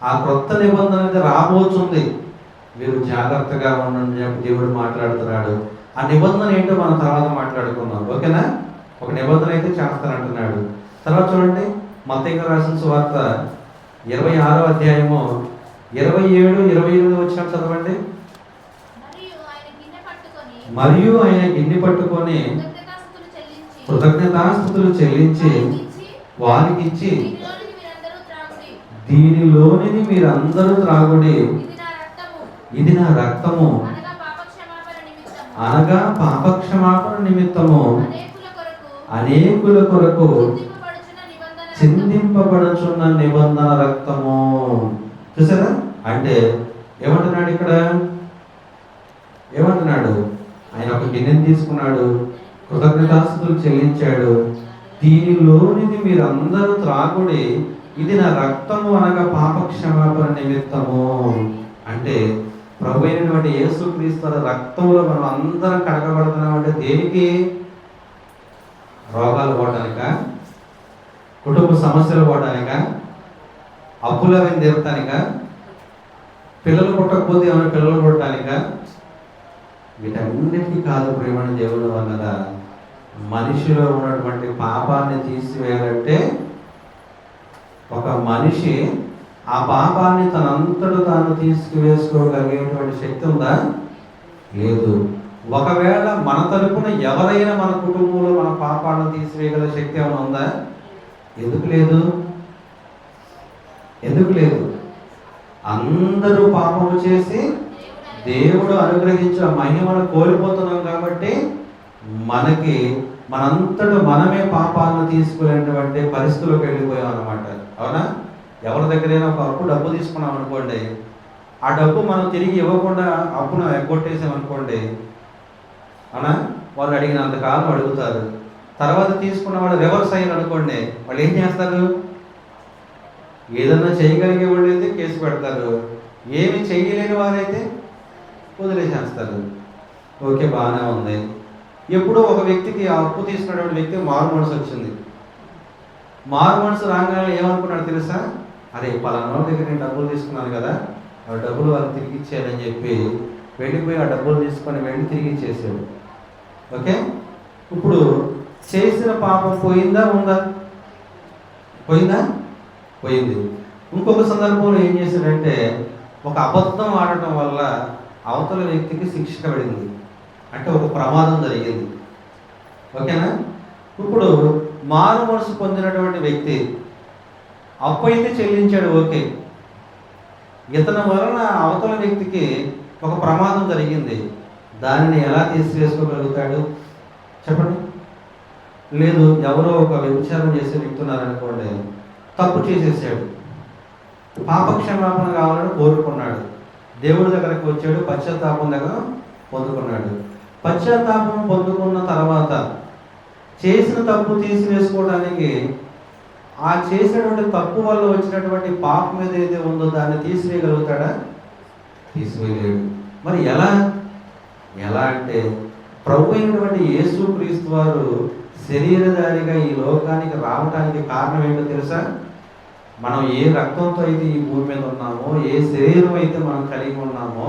ఆ క్రొత్త నిబంధన అనేది రాబోతుంది, మీరు జాగ్రత్తగా ఉండండి చెప్పి దేవుడు మాట్లాడుతున్నాడు. ఆ నిబంధన ఏంటో మనం తర్వాత మాట్లాడుకుందాం, ఓకేనా? ఒక నిబంధన అయితే చేస్తానంటున్నాడు. తర్వాత చూడండి, మత్తయి గారు రాసిన సువార్త 26వ అధ్యాయము 27, 28 వచ్చిన చదవండి. మరియు ఆయన గిన్నె పట్టుకొని కృతజ్ఞతాస్తుతులు చెల్లించి వారికిచ్చి, దీనిలోనిది మీరందరూ త్రాగుడి, ఇది నా రక్తము, అనగా పాపక్షమాపణ నిమిత్తము అనేకుల కొరకు చిందింపబడుచున్న నిబంధన రక్తము. చూసారా? అంటే ఏమంటున్నాడు ఇక్కడ? ఏమంటున్నాడు? ఆయన ఒక గిన్నెని తీసుకున్నాడు, కృతజ్ఞతాస్తుతులు చెల్లించాడు, దీనిలోనిది మీరందరూ త్రాగుడి, ఇది నా రక్తము, అనగా పాపక్షమాపణ నిమిత్తము. అంటే ప్రభు అయినటువంటి యేసుక్రీస్తు రక్తంలో మనం అందరం కడగబడుతున్నాం. అంటే దేనికి? రోగాలు పోవడానిక, కుటుంబ సమస్యలు పోవడానిక, అప్పులు అవి తీరటానిక, పిల్లలు పుట్టకపోతే ఏమైనా పిల్లలు పుట్టడానిక? వీటన్నిటికీ కాదు ప్రియమైన దేవుడు అన్నదా. మనిషిలో ఉన్నటువంటి పాపాన్ని తీసివేయాలంటే ఒక మనిషి ఆ పాపాన్ని తనంతట తాను తీసుకువేసుకోగలిగేటువంటి శక్తి ఉందా? లేదు. ఒకవేళ మన తరపున ఎవరైనా మన కుటుంబంలో మన పాపాలను తీసివేయగల శక్తి ఏమైనా ఉందా? ఎందుకు లేదు? ఎందుకు లేదు? అందరూ పాపము చేసి దేవుడు అనుగ్రహించిన మహిమను కోల్పోతున్నాం కాబట్టి మనకి మనంతట మనమే పాపాలను తీసుకునేటువంటి పరిస్థితుల్లోకి వెళ్ళిపోయాం అన్నమాట. అవునా? ఎవరి దగ్గరైనా ఒక డబ్బు తీసుకున్నాం అనుకోండి, ఆ డబ్బు మనం తిరిగి ఇవ్వకుండా అప్పును ఎగ్గొట్టేసాం అనుకోండి, అవునా? వాళ్ళు అడిగినంతకాలం అడుగుతారు. తర్వాత తీసుకున్న వాళ్ళు రివర్స్ అయ్యారు అనుకోండి, వాళ్ళు ఏం చేస్తారు? ఏదన్నా చేయగలిగే వాళ్ళు అయితే కేసు పెడతారు, ఏమి చేయలేని వారైతే వదిలేసేస్తారు. ఓకే, బాగానే ఉంది. ఎప్పుడో ఒక వ్యక్తికి ఆ అప్పు తీసుకున్నటువంటి వ్యక్తి మారు మనసు వచ్చింది. మారు మనసు రాగానే ఏమనుకున్నాడు తెలుసా? అరే, పలానా దగ్గర నేను డబ్బులు తీసుకున్నాను కదా, ఆ డబ్బులు వాళ్ళకి తిరిగి ఇచ్చేయాలని చెప్పి వెళ్ళిపోయి ఆ డబ్బులు తీసుకొని వెళ్ళి తిరిగి ఇచ్చేసాడు. ఓకే, ఇప్పుడు చేసిన పాపం పోయిందా? ఉందా? పోయిందా? పోయింది. ఇంకొక సందర్భంలో ఏం చేశాడంటే, ఒక అబద్ధం ఆడటం వల్ల అవతల వ్యక్తికి శిక్ష పడింది, అంటే ఒక ప్రమాదం జరిగింది. ఓకేనా? ఇప్పుడు మారు మనసు పొందినటువంటి వ్యక్తి అప్పు అయితే చెల్లించాడు, ఓకే. ఇతని వలన అవతల వ్యక్తికి ఒక ప్రమాదం జరిగింది, దానిని ఎలా తీసివేసుకోగలుగుతాడు చెప్పండి? లేదు, ఎవరో ఒక వ్యభిచారం చేసే వ్యక్తి ఉన్నారనుకోండి, తప్పు చేసేసాడు, పాపక్షమాపణ కావాలని కోరుకున్నాడు, దేవుడి దగ్గరకు వచ్చాడు, పశ్చాత్తాపం దగ్గర పొందుకున్నాడు. పశ్చాత్తాపం పొందుకున్న తర్వాత చేసిన తప్పు తీసివేసుకోవడానికి ఆ చేసినటువంటి తప్పు వల్ల వచ్చినటువంటి పాపం ఏదైతే ఉందో దాన్ని తీసివేయగలుగుతాడా? తీసివేయలేడు. మరి ఎలా? ఎలా అంటే ప్రభు అయినటువంటి యేసుక్రీస్తు వారు శరీరధారిగా ఈ లోకానికి రావడానికి కారణం ఏంటో తెలుసా? మనం ఏ రక్తంతో అయితే ఈ భూమి మీద ఉన్నామో, ఏ శరీరం అయితే మనం కలిగి ఉన్నామో,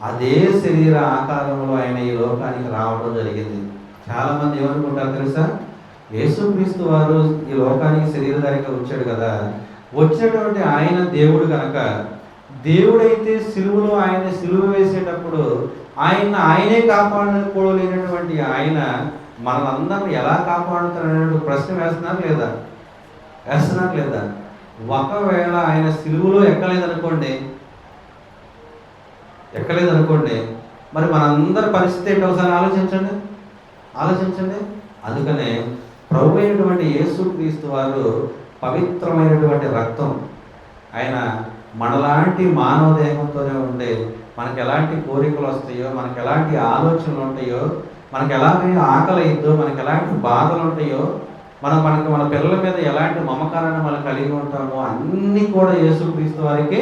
అదే శరీర ఆకారంలో ఆయన ఈ లోకానికి రావడం జరిగింది. చాలామంది ఏమనుకుంటారు తెలుసా? యేసుక్రీస్తు వారు ఈ లోకానికి శరీరధారిగా వచ్చాడు కదా, వచ్చినటువంటి ఆయన దేవుడు కనుక, దేవుడైతే సిలువలో ఆయన సిలువ వేసేటప్పుడు ఆయనే కాపాడుకోలేనటువంటి ఆయన మనలందరినీ ఎలా కాపాడుతారనే ప్రశ్న వేస్తున్నారు లేదా? వేస్తున్నారు లేదా? ఒకవేళ ఆయన సిలువలో ఎక్కలేదనుకోండి, మరి మనందరి పరిస్థితి ఏంటో ఒకసారి ఆలోచించండి. అందుకనే ప్రభు అయినటువంటి యేసుక్రీస్తు వారు పవిత్రమైనటువంటి రక్తం, ఆయన మనలాంటి మానవ దేహంతోనే ఉండే, మనకు ఎలాంటి కోరికలు వస్తాయో, మనకు ఎలాంటి ఆలోచనలు ఉంటాయో, మనకు ఎలాంటి ఆకలి అయిద్దో, మనకు ఎలాంటి బాధలు ఉంటాయో, మన పిల్లల మీద ఎలాంటి మమకారాన్ని మనం కలిగి ఉంటామో అన్నీ కూడా యేసుక్రీస్తు వారికి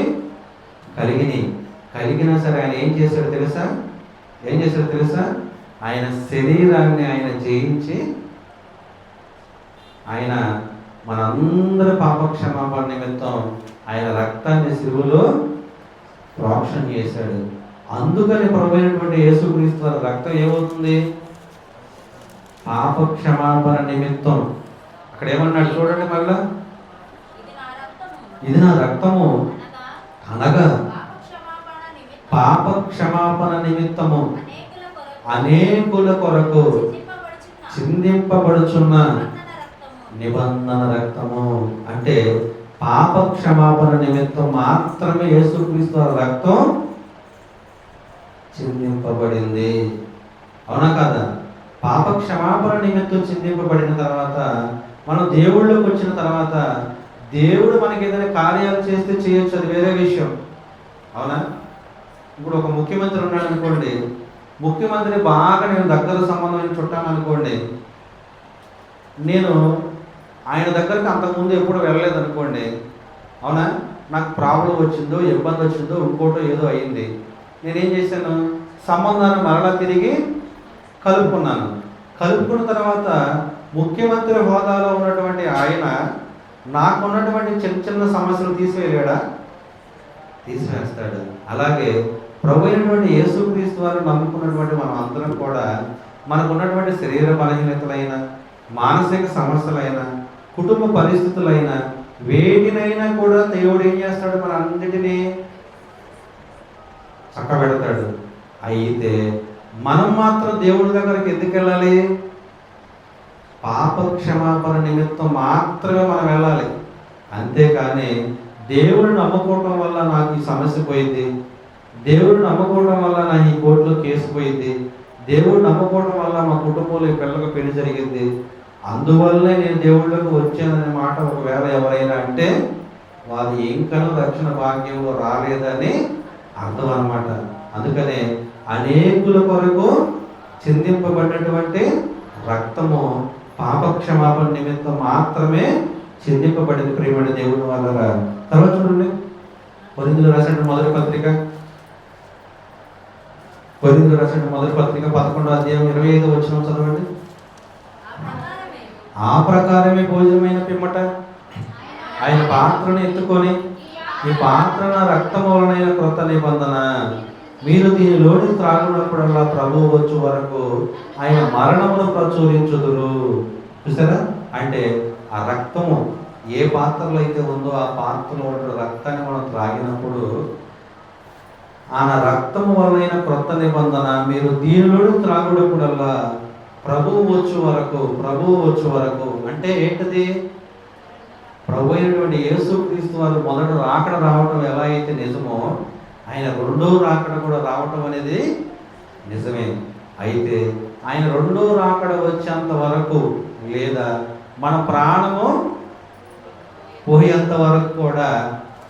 కలిగినా సరే ఆయన ఏం చేశాడు తెలుసా? ఆయన శరీరాన్ని ఆయన జయించి ఆయన మనందరి పాపక్షమాపణ నిమిత్తం ఆయన రక్తాన్ని సిలువలో ప్రోక్షణ చేశాడు. అందుకని ప్రభువైనటువంటి యేసుక్రీస్తు వారి రక్తం ఏమవుతుంది? పాప క్షమాపణ నిమిత్తం. అక్కడ ఏమన్నాడు చూడండి మళ్ళా, ఇది నా రక్తము అనగా పాప క్షమాపణ నిమిత్తము అనేకుల కొరకు చిందింపబడుచున్న నిబంధన రక్తము. అంటే పాప క్షమాపణ నిమిత్తం మాత్రమే యేసుక్రీస్తు వారి రక్తం చిందింపబడింది. అవునా కదా? పాప క్షమాపణ నిమిత్తం చిందింపబడిన తర్వాత మనం దేవుళ్ళకి వచ్చిన తర్వాత దేవుడు మనకి ఏదైనా కార్యాలు చేస్తే చేయొచ్చు, అది వేరే విషయం. అవునా? ఇప్పుడు ఒక ముఖ్యమంత్రి ఉన్నాడు అనుకోండి, ముఖ్యమంత్రి బాగా నేను దగ్గర సంబంధమైన చుట్టాను అనుకోండి, నేను ఆయన దగ్గరికి అంతకుముందు ఎప్పుడు వెళ్ళలేదు అనుకోండి, అవునా, నాకు ప్రాబ్లం వచ్చిందో ఇబ్బంది వచ్చిందో ఇంకోటో ఏదో అయింది, నేనేం చేశాను, సంబంధాన్ని మరలా తిరిగి కలుపుకున్నాను. కలుపుకున్న తర్వాత ముఖ్యమంత్రి హోదాలో ఉన్నటువంటి ఆయన నాకున్నటువంటి చిన్న చిన్న సమస్యలు తీసివేయలేడా? తీసివేస్తాడు. అలాగే ప్రభు అయినటువంటి యేసుక్రీస్తు వారు నమ్ముకున్నటువంటి మనం అందరం కూడా మనకున్నటువంటి శరీర బలహీనతలైన, మానసిక సమస్యలైన, కుటుంబ పరిస్థితులైన వేటినైనా కూడా దేవుడు ఏం చేస్తాడు? మన అన్నిటినీ చక్కబెడతాడు. అయితే మనం మాత్రం దేవుడి దగ్గరికి ఎందుకు వెళ్ళాలి? పాప క్షమాపణ నిమిత్తం మాత్రమే మనం వెళ్ళాలి. అంతేకాని దేవుడిని నమ్ముకోవటం వల్ల నాకు ఈ సమస్య పోయింది, దేవుడిని నమ్ముకోవడం వల్ల నా ఈ కోర్టులో కేసు పోయింది, దేవుడిని నమ్ముకోవడం వల్ల మా కుటుంబంలో ఈ పిల్లలకు పెళ్లి జరిగింది, అందువల్లే నేను దేవుళ్ళకు వచ్చాననే మాట ఒకవేళ ఎవరైనా అంటే వాళ్ళు ఇంకనూ రక్షణ భాగ్యంలో రాలేదని అర్థం అన్నమాట. అందుకనే అనేకుల కొరకు చిందింపబడినటువంటి రక్తము పాప క్షమాపణ నిమిత్తం మాత్రమే చిందింపబడింది. ప్రియమైన దేవుని వాళ్ళ తర్వాత చూడండి, కొరింథీయులకు రాసిన మొదటి పత్రిక 11వ అధ్యాయం 25వ వచనం చదవండి. ఆ ప్రకారమే భోజనమైన పిమ్మట ఆయన పాత్రను ఎత్తుకొని, ఈ పాత్ర నా రక్తము వలనైన క్రొత్త నిబంధన, మీరు దీనిలోని త్రాగునప్పుడల్లా ప్రభువు వచ్చు వరకు ఆయన మరణమును ప్రచురించుదురు. చూసారా? అంటే ఆ రక్తము ఏ పాత్రలో అయితే ఉందో ఆ పాత్రలో ఉన్న రక్తాన్ని మనం త్రాగినప్పుడు ఆ రక్తము వలన క్రొత్త నిబంధన, మీరు దీనిలోని త్రాగునప్పుడల్లా ప్రభువు వచ్చు వరకు అంటే ఏంటిది? ప్రభు అయినటువంటి యేసుక్రీస్తు వారు మొదట రాకడ రావటం ఎలా అయితే నిజమో, ఆయన రెండో రాకడ కూడా రావటం అనేది నిజమే. అయితే ఆయన రెండో రాకడ వచ్చేంత వరకు లేదా మన ప్రాణము పోయేంత వరకు కూడా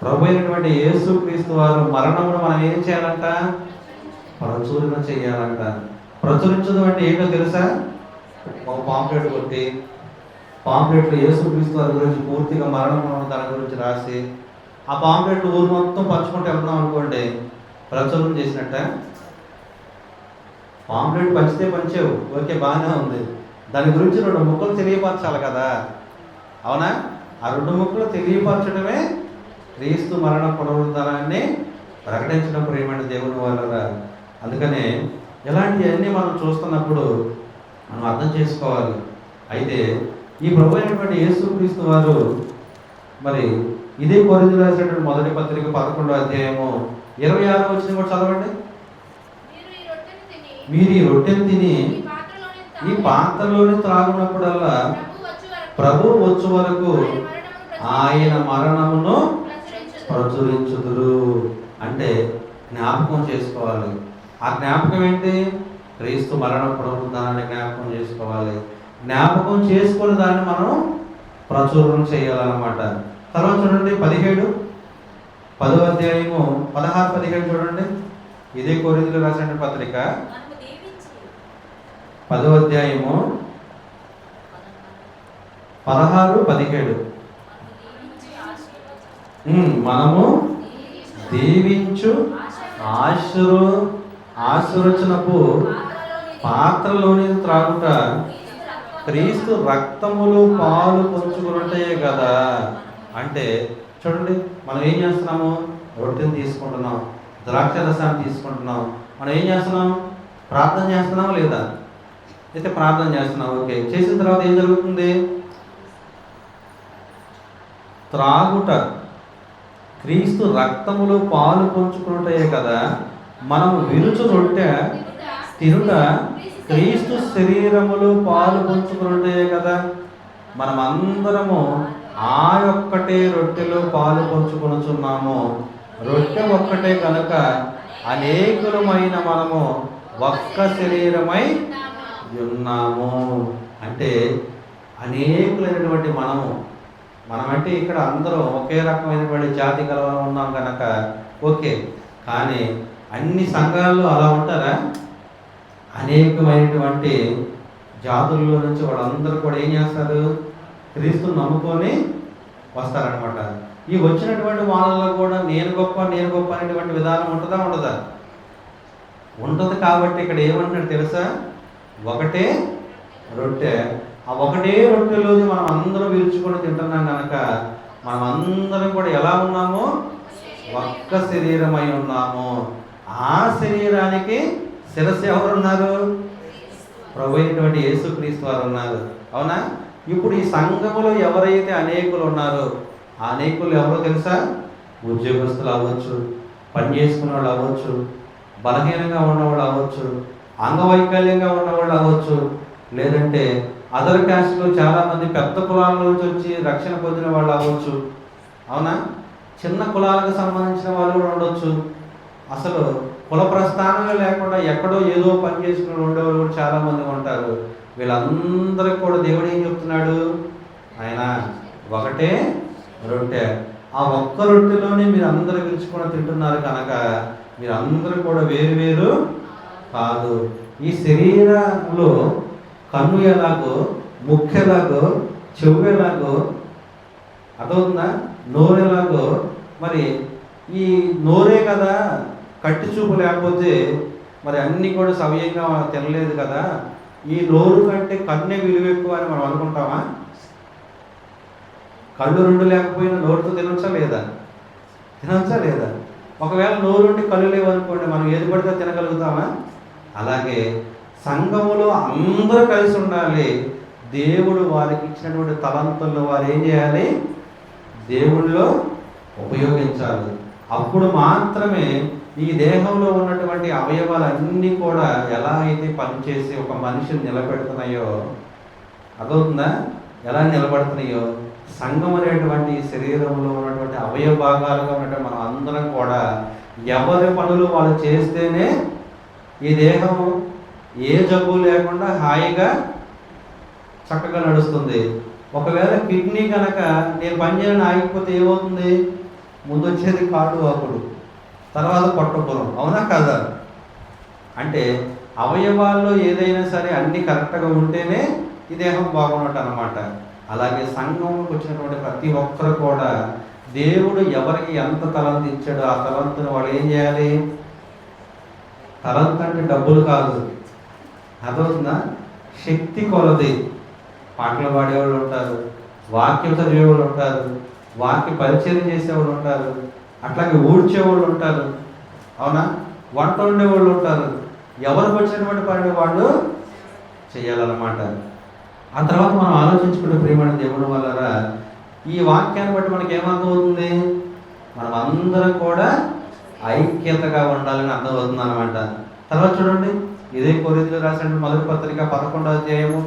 ప్రభు అయినటువంటి యేసుక్రీస్తు వారు మరణమును మనం ఏం చేయాలంట? ప్రచురణ చేయాలంట. ప్రచురించడం అంటే ఏంటో తెలుసా? ఒక పాంప్లెట్ కొట్టి పాంప్లెట్లో యేసుక్రీస్తు వారి గురించి పూర్తిగా మరణం దాని గురించి రాసి ఆ పాంప్లెట్ ఊరు మొత్తం పంచుకుంటూ వెళ్తున్నాం అనుకోండి, ప్రచురణ చేసినట్ట. పాంప్లెట్ పంచితే పంచావు, ఓకే, బాగానే ఉంది. దాని గురించి 2 ముక్కలు తెలియపరచాలి కదా, అవునా? ఆ 2 ముక్కలు తెలియపరచడమే క్రీస్తు మరణ పునరుద్ధరణాన్ని ప్రకటించడం. ప్రియమైన దేవుని వల్ల అందుకనే ఇలాంటివన్నీ మనం చూస్తున్నప్పుడు మనం అర్థం చేసుకోవాలి. అయితే ఈ ప్రభు అయినటువంటి యేసుక్రీస్తు వారు మరి ఇదే కొరింథీయులకు రాసినటువంటి మొదటి పత్రిక 11వ అధ్యాయము 26వ వచనం కూడా చదవండి. మీరు ఈ రొట్టెను తిని ఈ పాత్రలోని త్రాగునప్పుడల్లా ప్రభువు వచ్చు వరకు ఆయన మరణమును ప్రచురించుదురు. అంటే జ్ఞాపకం చేసుకోవాలి. ఆ జ్ఞాపకం ఏంటి? క్రీస్తు మరణ పునరుద్ధానాన్ని జ్ఞాపకం చేసుకోవాలి. జ్ఞాపకం చేసుకుని దాన్ని మనం ప్రచురణ చేయాలన్నమాట. తర్వాత చూడండి 10వ అధ్యాయము 16-17 చూడండి. ఇదే కొరింథీయులకు రాసిన పత్రిక 10వ అధ్యాయము 16-17. మనము దీవించు ఆశీర్వచనపు పాత్రలోని త్రాగుట క్రీస్తు రక్తములు పాలు పంచుకున్నట్టే కదా. అంటే చూడండి, మనం ఏం చేస్తున్నాము? రొట్టెని తీసుకుంటున్నాం, ద్రాక్ష రసాన్ని తీసుకుంటున్నాం. మనం ఏం చేస్తున్నాం? ప్రార్థన చేస్తున్నామా లేదా? అయితే ప్రార్థన చేస్తున్నాం. ఓకే, చేసిన తర్వాత ఏం జరుగుతుంది? త్రాగుట క్రీస్తు రక్తములో పాలు పంచుకున్నట్టే కదా. మనము విరుచు రొట్టె తినుట క్రీస్తు శరీరములో పాలు పంచుకున్నట్టే కదా. మనమందరము ఆ ఒక్కటే రొట్టెలో పాలు పంచుకొనుచున్నాము. రొట్టె ఒక్కటే కనుక అనేకులమైన మనము ఒక్క శరీరమై ఉన్నాము. అంటే అనేకులైనటువంటి మనమంటే ఇక్కడ అందరూ ఒకే రకమైనటువంటి జాతి కలవరం ఉన్నాం కనుక ఓకే. కానీ అన్ని సంఘాల్లో అలా ఉంటారా? అనేకమైనటువంటి జాతుల్లో నుంచి వాళ్ళందరూ కూడా ఏం చేస్తారు? క్రీస్తుని నమ్ముకొని వస్తారనమాట. ఈ వచ్చినటువంటి వాళ్ళలో కూడా నేను గొప్ప అనేటువంటి విధానం ఉంటుందా? ఉండదా? ఉంటుంది. కాబట్టి ఇక్కడ ఏమంటున్నాడు తెలుసా? ఒకటే రొట్టె. ఆ ఒకటే రొట్టెలోది మనం అందరం విరుచుకొని తింటున్నాం కనుక మనం అందరం కూడా ఎలా ఉన్నాము? ఒక్క శరీరమై ఉన్నాము. ఆ శరీరానికి శిరస్సు ఎవరున్నారు? ప్రభు అయినటువంటి యేసుక్రీస్తు వారు ఉన్నారు. అవునా? ఇప్పుడు ఈ సంఘములో ఎవరైతే అనేకులు ఉన్నారో ఆ అనేకులు ఎవరో తెలుసా? ఉద్యోగస్తులు అవ్వచ్చు, పని చేసుకునే వాళ్ళు అవ్వచ్చు, బలహీనంగా ఉన్నవాళ్ళు అవ్వచ్చు, అంగవైకల్యంగా ఉన్నవాళ్ళు అవ్వచ్చు, లేదంటే అదర్ క్యాస్ట్లో చాలామంది పెద్ద కులాల నుంచి వచ్చి రక్షణ పొందిన వాళ్ళు అవ్వచ్చు. అవునా? చిన్న కులాలకు సంబంధించిన వాళ్ళు కూడా ఉండొచ్చు. అసలు కుల ప్రస్థానమే లేకుండా ఎక్కడో ఏదో పని చేసుకుని ఉండేవాళ్ళు కూడా చాలామంది ఉంటారు. వీళ్ళందరికీ కూడా దేవుడు ఏం చెప్తున్నాడు? ఆయన ఒకటే రొట్టె. ఆ ఒక్క రొట్టెలోనే మీరు అందరూ పిలుచుకొని తింటున్నారు కనుక మీరు అందరూ కూడా వేరు వేరు కాదు. ఈ శరీరంలో కన్ను ఎలాగో, ముక్కు ఎలాగో, చెవు ఎలాగో, అదవుతుందా? నోరు ఎలాగో, మరి ఈ నోరే కదా. కట్టి చూపు లేకపోతే మరి అన్నీ కూడా సవ్యంగా తినలేదు కదా. ఈ నోరు కంటే కన్నే విలువ ఎక్కువ అని మనం అనుకుంటామా? కళ్ళు రెండు లేకపోయినా నోరుతో తినొచ్చా లేదా? తినొచ్చా లేదా? ఒకవేళ నోరుండి కళ్ళు లేవనుకోండి, మనం ఏది పడితే తినగలుగుతామా? అలాగే సంఘములో అందరూ కలిసి ఉండాలి. దేవుడు వారికి ఇచ్చినటువంటి తలంతుల్లో వారు ఏం చేయాలి? దేవుళ్ళలో ఉపయోగించాలి. అప్పుడు మాత్రమే ఈ దేహంలో ఉన్నటువంటి అవయవాలన్నీ కూడా ఎలా అయితే పనిచేసి ఒక మనిషిని నిలబెడుతున్నాయో, అదవుతుందా? ఎలా నిలబడుతున్నాయో సంఘం అనేటువంటి శరీరంలో ఉన్నటువంటి అవయవ భాగాలుగా ఉన్నటువంటి మనం అందరం కూడా ఎవరి పనులు వాళ్ళు చేస్తేనే ఈ దేహం ఏ జబ్బు లేకుండా హాయిగా చక్కగా నడుస్తుంది. ఒకవేళ కిడ్నీ కనుక నేను పనిచేయని ఆగిపోతే ఏమవుతుంది? ముందు వచ్చేది కాటు వాపుడు, తర్వాత పొట్టపురం. అవునా కదా? అంటే అవయవాల్లో ఏదైనా సరే అన్నీ కరెక్ట్గా ఉంటేనే ఈ దేహం బాగున్నట్టు అనమాట. అలాగే సంఘంలోకి వచ్చినటువంటి ప్రతి ఒక్కరు కూడా దేవుడు ఎవరికి ఎంత తలంతు ఇచ్చాడో ఆ తలంతుని వాళ్ళు ఏం చేయాలి? తలంతు అంటే డబ్బులు కాదు, అదవుతుందా? శక్తి కొలది. పాటలు పాడేవాళ్ళు ఉంటారు, వాక్యం చదివేవాళ్ళు ఉంటారు, వాక్య పరిచయం చేసేవాళ్ళు ఉంటారు, అట్లాగే ఊడ్చేవాళ్ళు ఉంటారు. అవునా? వంట వండేవాళ్ళు ఉంటారు. ఎవరికి వచ్చినటువంటి పని వాళ్ళు చేయాలన్నమాట. ఆ తర్వాత మనం ఆలోచించుకుంటే ప్రియమైన దేవుడు వల్ల ఈ వాక్యాన్ని బట్టి మనకి ఏమర్థమవుతుంది? మనం అందరం కూడా ఐక్యతగా ఉండాలని అర్థమవుతుంది అనమాట. తర్వాత చూడండి, ఇదే కొరింథీయులకు రాసిన మొదటి పత్రిక 11వ అధ్యాయము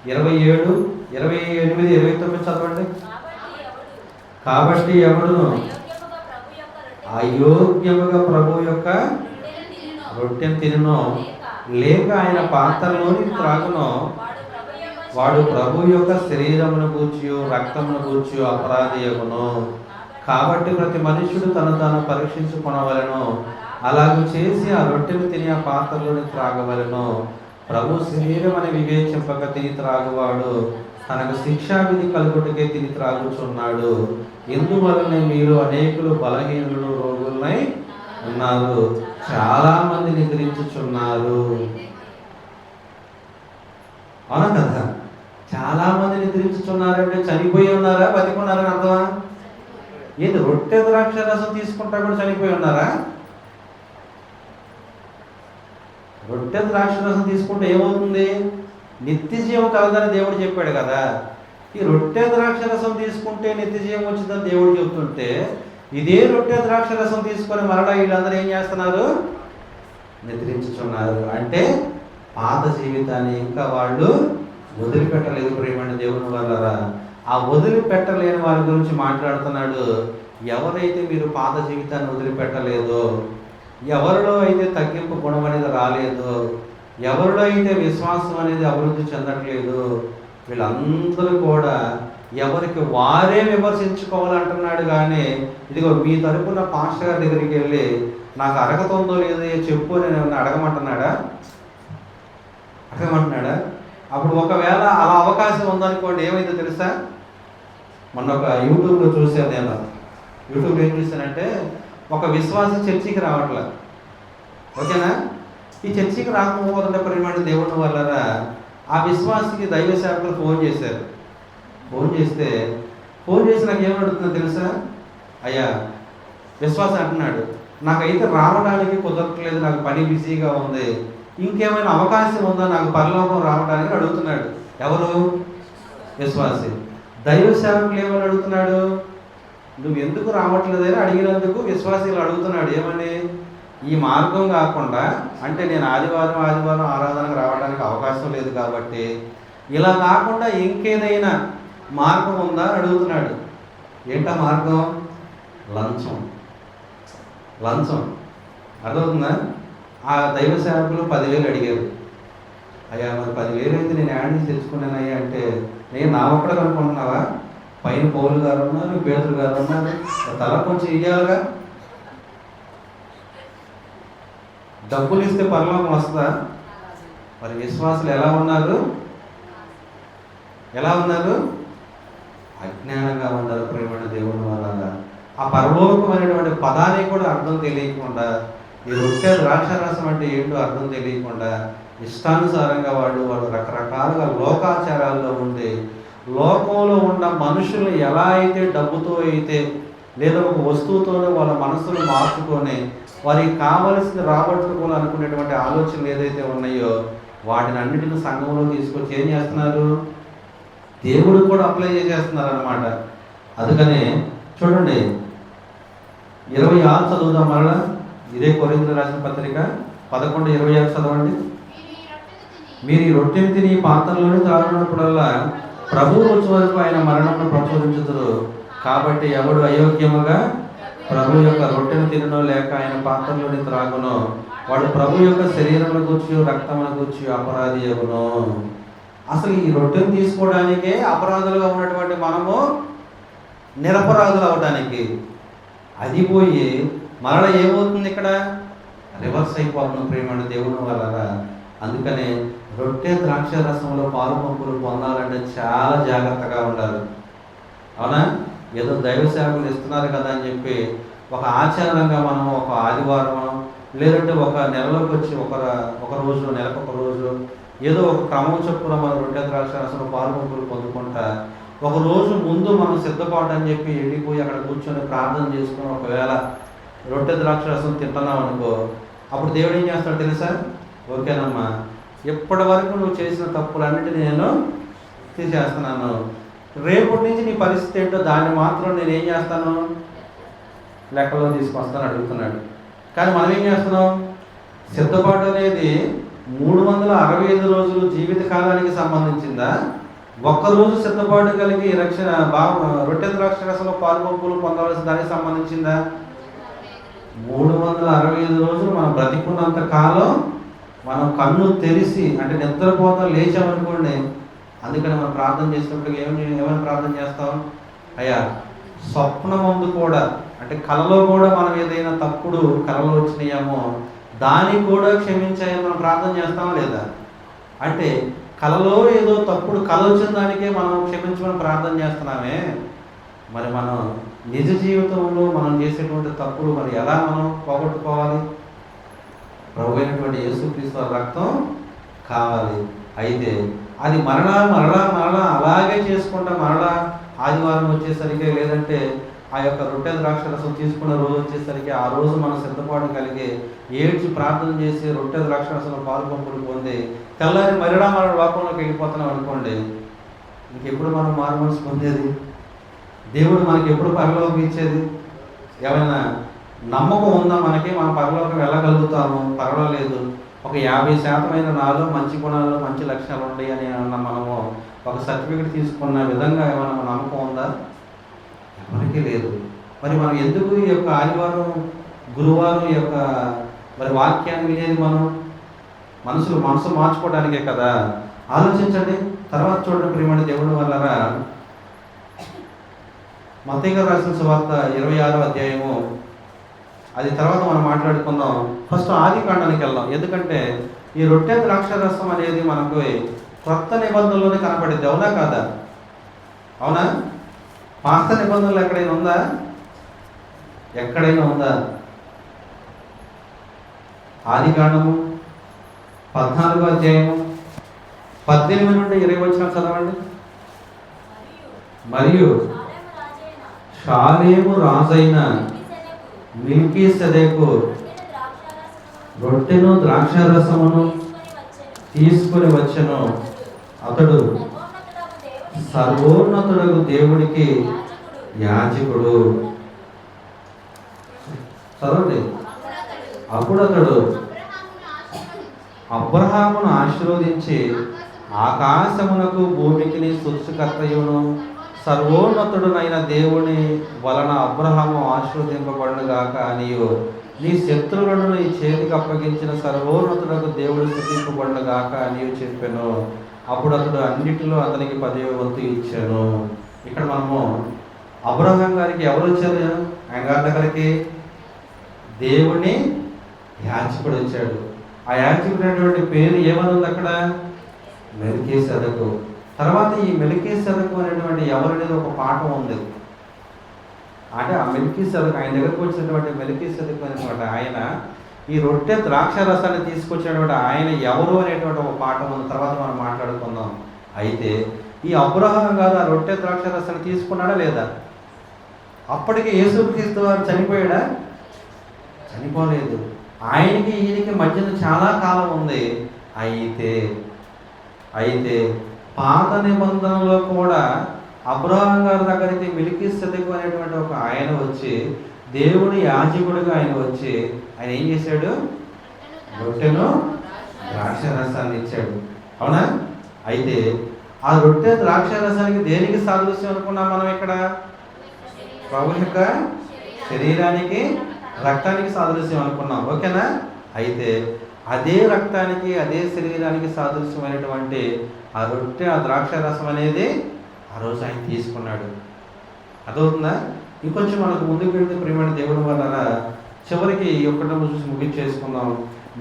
27, 28, 29 చదవండి. కాబట్టి ఎవడును అయోగ్యముగా ప్రభు యొక్క రొట్టెను తినునో లేక ఆయన పాత్రలోని త్రాగునో వాడు ప్రభు యొక్క శరీరమును గూర్చి రక్తమును గూర్చి అపరాధి యగును. కాబట్టి ప్రతి మనుష్యుడు తను తాను పరీక్షించుకొనవలెను. అలాగూ చేసి ఆ రొట్టెను తిని ఆ పాత్రలోని త్రాగవలెను. ప్రభు శరీరం అని వివేచింపక తిని త్రాగువాడు తనకు శిక్షావిధి కలుగుటకే తిని త్రాగుచున్నాడు. ఇందువలనే మీరు అనేకులు బలహీనులు, రోగులై ఉన్నారు, చాలా మంది నిద్రించుచున్నారు. అవునా కదా? చాలా మంది నిద్రించుచున్నారంటే చనిపోయి ఉన్నారా, బతికున్నారని అర్థమా? ఏంటి రొట్టె ద్రాక్ష రసం తీసుకుంటా కూడా చనిపోయి ఉన్నారా? రొట్టె ద్రాక్ష రసం తీసుకుంటే ఏమవుతుంది? నిత్య జీవం కలదని దేవుడు చెప్పాడు కదా. ఈ రొట్టె ద్రాక్ష రసం తీసుకుంటే నిత్య జీవం వచ్చిందని దేవుడు చెబుతుంటే, ఇదే రొట్టె ద్రాక్ష రసం తీసుకొని మరలా వీళ్ళందరూ ఏం చేస్తున్నారు? నిద్రించుచున్నారు. అంటే పాత జీవితాన్ని ఇంకా వాళ్ళు వదిలిపెట్టలేదు. ప్రేమని దేవుని వల్లరా, ఆ వదిలిపెట్టలేని వారి గురించి మాట్లాడుతున్నాడు. ఎవరైతే మీరు పాత జీవితాన్ని వదిలిపెట్టలేదో, ఎవరిలో అయితే తగ్గింపు గుణం అనేది రాలేదు, ఎవరిలో అయితే విశ్వాసం అనేది అభివృద్ధి చెందట్లేదు, వీళ్ళందరూ కూడా ఎవరికి వారే విమర్శించుకోవాలంటున్నాడు. కానీ ఇదిగో మీ తరపున పాస్టర్ గారి దగ్గరికి వెళ్ళి నాకు అరగతుందో లేదో చెప్పు నేను ఏమన్నా అడగమంటున్నాడా? అప్పుడు ఒకవేళ అలా అవకాశం ఉందనుకోండి, ఏమైందో తెలుసా? మొన్న ఒక యూట్యూబ్లో చూశాను నేను. యూట్యూబ్లో ఏం చూశానంటే, ఒక విశ్వాసి చర్చికి రావట్లే, ఓకేనా? ఈ చర్చికి రాకపోతుంటే పరిమాణం దేవుని వల్లరా ఆ విశ్వాసికి దైవ సేవకులు ఫోన్ చేశారు. ఫోన్ చేసి నాకు ఏమని అడుగుతుందో తెలుసా? అయ్యా, విశ్వాసం అంటున్నాడు, నాకైతే రావడానికి కుదరట్లేదు, నాకు పని బిజీగా ఉంది, ఇంకేమైనా అవకాశం ఉందా నాకు పరలోకం రావడానికి అడుగుతున్నాడు. ఎవరు? విశ్వాసి. దైవ సేవకులు ఏమని అడుగుతున్నాడు? నువ్వు ఎందుకు రావట్లేదని అడిగినందుకు విశ్వాసీలు అడుగుతున్నాడు. ఏమని? ఈ మార్గం కాకుండా, అంటే నేను ఆదివారం ఆరాధనకు రావడానికి అవకాశం లేదు కాబట్టి ఇలా కాకుండా ఇంకేదైనా మార్గం ఉందా అని అడుగుతున్నాడు. ఏంటా మార్గం? లంచం. అర్థమవుతుందా? ఆ దైవ సేవకులు 10,000 అడిగారు. అయ్యా మరి 10,000 అయితే నేను యాడ్ నుంచి తెచ్చుకున్నానయ్యా అంటే, నేను నా ఒక్కడ కనుక్కుంటున్నావా? పైన పౌలు గారు ఉన్నారు, పేదరు గారు ఉన్నారు, తల కొంచెం ఇయ్యాలిగా. డబ్బులు ఇస్తే పరలోకం వస్తుందా? మరి విశ్వాసులు ఎలా ఉన్నారు? అజ్ఞానంగా ఉన్నారు. ప్రేమ దేవుని వల్ల ఆ పరలోకం అనేటువంటి పదానికి కూడా అర్థం తెలియకుండా, ఈ రొట్టె ద్రాక్షారసం అంటే ఏంటో అర్థం తెలియకుండా ఇష్టానుసారంగా వాళ్ళు రకరకాలుగా లోకాచారాల్లో ఉండి, లోకంలో ఉన్న మనుషులు ఎలా అయితే డబ్బుతో అయితే లేదా ఒక వస్తువుతోనే వాళ్ళ మనసును మార్చుకొని వారికి కావలసింది రాబట్టుకోవాలనుకునేటువంటి ఆలోచనలు ఏదైతే ఉన్నాయో వాటిని అన్నిటిని సంఘంలో తీసుకొచ్చి ఏం చేస్తున్నారు? దేవుడు కూడా అప్లై చేసేస్తున్నారు అన్నమాట. అందుకనే చూడండి, 26 చదువుదాం మరలా. ఇదే కొరింథీయులకు రాసిన పత్రిక 11:26 చదవండి. మీరు ఈ రొట్టెని తిని పాత్రలోనే త్రాగినప్పుడల్లా ప్రభువు వచ్చే వరకు ఆయన మరణమును ప్రచురించుదురు. కాబట్టి ఎవడు అయోగ్యముగా ప్రభు యొక్క రొట్టెను తిననో లేక ఆయన పాత్రలోని త్రాగునో వాడు ప్రభు యొక్క శరీరమును గూర్చి రక్తమును గూర్చి అపరాధి అగును. అసలు ఈ రొట్టెను తీసుకోవడానికే అపరాధులుగా ఉన్నటువంటి మనము నిరపరాధులు అవడానికి, అది పోయి మరల ఏమవుతుంది? ఇక్కడ రివర్స్ అయిపోతుంది ప్రేమ దేవుని వల్ల. అందుకనే రొట్టె ద్రాక్ష రసంలో పాలు పంపులు పొందాలంటే చాలా జాగ్రత్తగా ఉండాలి. అవునా? ఏదో దైవ సేవకులు ఇస్తున్నారు కదా అని చెప్పి ఒక ఆచారంగా మనం ఒక ఆదివారం లేదంటే ఒక నెలలోకి వచ్చి ఒక రోజు, నెలకు 1 రోజు ఏదో ఒక క్రమం చొప్పున మనం రొట్టె ద్రాక్ష రసంలో పాలు పంపులు పొందుకుంటా ఒక రోజు ముందు మనం సిద్ధపాటు అని చెప్పి వెళ్ళిపోయి అక్కడ కూర్చొని ప్రార్థన చేసుకుని ఒకవేళ రొట్టె ద్రాక్ష రసం తింటున్నాం అనుకో, అప్పుడు దేవుడు ఏం చేస్తాడు తెలుసా? ఓకేనమ్మా, ఇప్పటి వరకు నువ్వు చేసిన తప్పులన్నిటిని నేను తీసేస్తున్నాను, రేపటి నుంచి నీ పరిస్థితి ఏంటో దాన్ని మాత్రం నేను ఏం చేస్తాను? లెక్కలో తీసుకొస్తాను అడుగుతున్నాడు. కానీ మనం ఏం చేస్తున్నాం? సిద్ధపాటు అనేది 365 రోజులు జీవిత కాలానికి సంబంధించిందా? ఒక్కరోజు సిద్ధపాటు కలిగి రొట్టె ద్రాక్ష రసంలో పాలు పంపులు పొందవలసిన దానికి సంబంధించిందా? 365 రోజులు మనం బ్రతికున్నంత కాలం మనం కన్ను తెరిసి, అంటే నిద్రపోతాం లేచామనుకోండి. అందుకని మనం ప్రార్థన చేసినప్పుడు ఏమైనా ప్రార్థన చేస్తాం? అయ్యా స్వప్నం ముందు కూడా, అంటే కళలో కూడా మనం ఏదైనా తప్పుడు కళలు వచ్చినాయేమో దానికి కూడా క్షమించాయని మనం ప్రార్థన చేస్తామా లేదా? అంటే కళలో ఏదో తప్పుడు కళ వచ్చిన దానికే మనం క్షమించమని ప్రార్థన చేస్తున్నామే, మరి మనం నిజ జీవితంలో మనం చేసేటువంటి తప్పులు మరి ఎలా మనం పోగొట్టుకోవాలి? ప్రభు అయినటువంటి యేసుక్రీస్తు రక్తం కావాలి. అయితే అది మరలా అలాగే చేసుకుంటా మరలా ఆదివారం వచ్చేసరికి లేదంటే ఆ యొక్క రొట్టె ద్రాక్ష రసం తీసుకున్న రోజు వచ్చేసరికి ఆ రోజు మనం సిద్ధపాటు కలిగి ఏడ్చి ప్రార్థన చేసి రొట్టె ద్రాక్ష రసంలో పాలు పంపులు పొంది తెల్లారి మరలా మన లోకంలోకి వెళ్ళిపోతున్నాం అనుకోండి, ఇంకెప్పుడు మనం మారు మనసు పొందేది? దేవుడు మనకి ఎప్పుడు పరలోకం ఇచ్చేది? ఏమైనా నమ్మకం ఉందా మనకి మనం పరలోకం వెళ్ళగలుగుతాము? పర్వాలేదు, ఒక 50% నాలో మంచి గుణాలు మంచి లక్షణాలు ఉన్నాయి అని మనము ఒక సర్టిఫికెట్ తీసుకున్న విధంగా ఏమైనా నమ్మకం ఉందా? ఎవరికీ లేదు. మరి మనం ఎందుకు ఈ యొక్క ఆదివారం గురువారం ఈ యొక్క మరి వాక్యాన్ని వినేది? మనం మనసు మార్చుకోవడానికే కదా. ఆలోచించండి. తర్వాత చూడండి ప్రియమైన దేవుడి వల్లరా, మత్తయి గారు రాసిన సువార్త 26వ అధ్యాయము, అది తర్వాత మనం మాట్లాడుకుందాం. ఫస్ట్ ఆది కాండానికి వెళ్దాం. ఎందుకంటే ఈ రొట్టె ద్రాక్ష రసం అనేది మనకు కొత్త నిబంధనలోనే కనపడింది. అవునా కాదా? అవునా? పాత నిబంధనలు ఎక్కడైనా ఉందా? ఎక్కడైనా ఉందా? ఆది కాండము 14వ అధ్యాయము 18 నుండి 20 వచనాలు చదవండి. మరియు షాలేము రాజైన మెల్కీసెదెకు రొట్టెను ద్రాక్షారసమును తీసుకుని వచ్చెను. అతడు సర్వోన్నతుడగు దేవుడికి యాజకుడు. చదవండి. అప్పుడు అతడు అబ్రహామును ఆశీర్వదించి ఆకాశమునకు భూమికి సృష్టికర్తయును సర్వోన్నతుడునైన దేవుని వలన అబ్రహాము ఆశీర్వదింపబడుగాక అనియు నీ శత్రువులను నీ చేతికి అప్పగించిన సర్వోన్నతులకు దేవుడు స్తుతింపబడుగాక అనియు చెప్పాను. అప్పుడు అతడు అన్నిటిలో అతనికి 10వ వంతు ఇచ్చాను. ఇక్కడ మనము అబ్రహాం గారికి ఎవరు వచ్చారు? ఆయన గారి దగ్గరికి దేవుని యాజకుడు వచ్చాడు. ఆ యాజకుడు అనేటువంటి పేరు ఏమని ఉంది అక్కడ? మెల్కీసెదెకు. తర్వాత ఈ మెల్కీసెదెకు అనేటువంటి ఎవరనేది ఒక పాఠం ఉంది. అంటే ఆ మెల్కీసెదెకు, ఆయన దగ్గరకు వచ్చినటువంటి మెల్కీసెదెకు అనేటువంటి ఆయన ఈ రొట్టె ద్రాక్ష రసాన్ని తీసుకొచ్చినటువంటి ఆయన ఎవరు అనేటువంటి ఒక పాఠం ఉంది. తర్వాత మనం మాట్లాడుకుందాం. అయితే ఈ అబ్రహాం గారు ఆ రొట్టె ద్రాక్ష రసాన్ని తీసుకున్నాడా లేదా? అప్పటికి యేసుక్రీస్తు వారు చనిపోయాడా? చనిపోలేదు. ఆయనకి ఈయనకి మధ్యన చాలా కాలం ఉంది. అయితే పాత నిబంధనలో కూడా అబ్రహాం గారి దగ్గరికి మెల్కీసెదెకు అనేటువంటి ఒక ఆయన వచ్చి దేవుని యాజకుడిగా ఆయన వచ్చి ఆయన ఏం చేశాడు? రొట్టెను ద్రాక్ష రసాన్ని ఇచ్చాడు. అవునా? అయితే ఆ రొట్టె ద్రాక్ష రసానికి దేనికి సాదృశ్యం అనుకున్నాం మనం ఇక్కడ? ప్రభు యొక్క శరీరానికి రక్తానికి సాదృశ్యం అనుకున్నాం. ఓకేనా? అయితే అదే రక్తానికి అదే శరీరానికి సాదృశ్యమైనటువంటి ఆ రొట్టె ఆ ద్రాక్ష రసం అనేది ఆ రోజు ఆయన తీసుకున్నాడు. అదవుతుందా? ఇంకొంచెం మనకు ముందుకు వెళ్తే ప్రియమైన దేవుడి వల్ల చివరికి ఒక్కటి చూసి ముగించేసుకుందాం.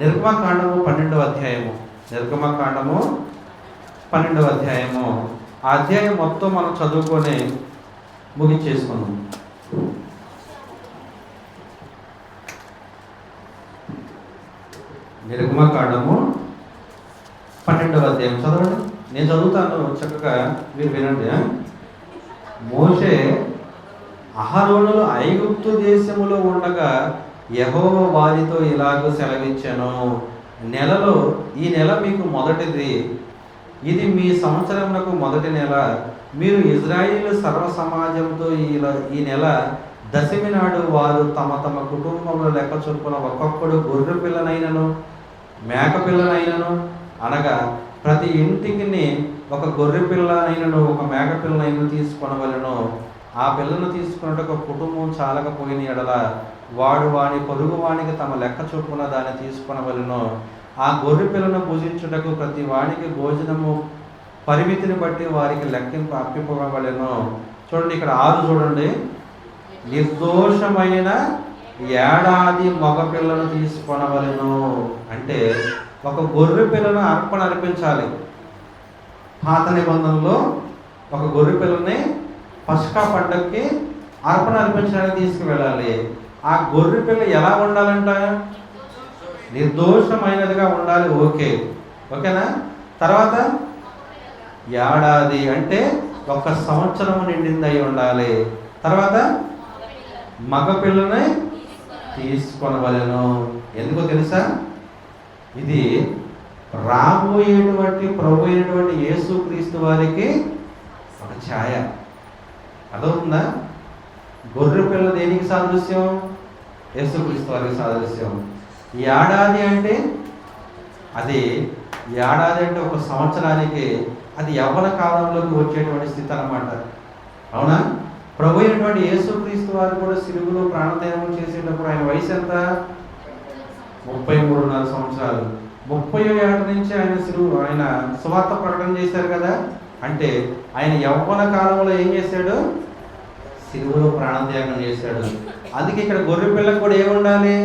నిర్గమకాండము 12వ అధ్యాయము. నిర్గమకాండము 12వ అధ్యాయము. ఆ అధ్యాయం మొత్తం మనం చదువుకొని ముగించేసుకుందాం. నిర్గమకాండము 12వ అధ్యాయం చదవండి. నేను చదువుతాను, చక్కగా మీరు వినండి. మోషే అహరోనులు ఐగుప్తు దేశములో ఉండగా యెహోవా వారితో ఇలాగ సెలవిచ్చెను. ఈ నెల మీకు మొదటిది, ఇది మీ సంవత్సరమునకు మొదటి నెల. మీరు ఇజ్రాయేలు సర్వ సమాజంతో ఈ నెల దశమి నాడు వారు తమ తమ కుటుంబంలో లెక్క చొప్పున ఒక్కొక్కడు గొర్రె పిల్లనైనను మేక పిల్లనైనను, అనగా ప్రతి ఇంటికి ఒక గొర్రె పిల్లనైనను ఒక మేక పిల్లనైనను తీసుకొనవలెను. ఆ పిల్లను తీసుకున్నట్టు ఒక కుటుంబం చాలకపోయిన ఎడల వాడు వాని పొరుగు వానికి తమ లెక్క చొప్పున దాన్ని తీసుకొనవలెను. ఆ గొర్రె పిల్లను పూజించుటకు ప్రతి వానికి భోజనము పరిమితిని బట్టి వారికి లెక్కింపు అప్పిపోవలెను. చూడండి ఇక్కడ 6 చూడండి. నిర్దోషమైన ఏడాది మగ పిల్లను తీసుకొనవలెను. అంటే ఒక గొర్రె పిల్లను అర్పణ అర్పించాలి. పాత నిబంధనలో ఒక గొర్రె పిల్లని పస్కా పండగకి అర్పణ అర్పించడానికి తీసుకువెళ్ళాలి. ఆ గొర్రె పిల్ల ఎలా ఉండాలంట? నిర్దోషమైనదిగా ఉండాలి. ఓకేనా? తర్వాత ఏడాది అంటే 1 సంవత్సరం నిండింది అయి ఉండాలి. తర్వాత మగ పిల్లని తీసుకొనవలెను. ఎందుకో తెలుసా? ఇది రాబోయేటువంటి ప్రభు అయినటువంటి యేసుక్రీస్తు వారికి ఒక ఛాయ. అదవుతుందా? గొర్రె పిల్ల దేనికి సాదృశ్యం? యేసుక్రీస్తు వారికి సాదృశ్యం. ఏడాది అంటే అది ఏడాది అంటే ఒక సంవత్సరానికి అది యవ్వన కాలంలోకి వచ్చేటువంటి స్థితి అన్నమాట. అవునా? ప్రభు అయినటువంటి యేసుక్రీస్తు వారు కూడా సిలువలో ప్రాణత్యాగం చేసేటప్పుడు ఆయన వయసు ఎంత? 33.5 సంవత్సరాలు. 30వ ఏట నుంచి ఆయన సువార్త ప్రకటన చేశారు కదా. అంటే ఆయన యవ్వన కాలంలో ఏం చేశాడు? సిలువలో ప్రాణత్యాగం చేశాడు. అందుకే ఇక్కడ గొర్రె పిల్లకు కూడా ఏముండాలి?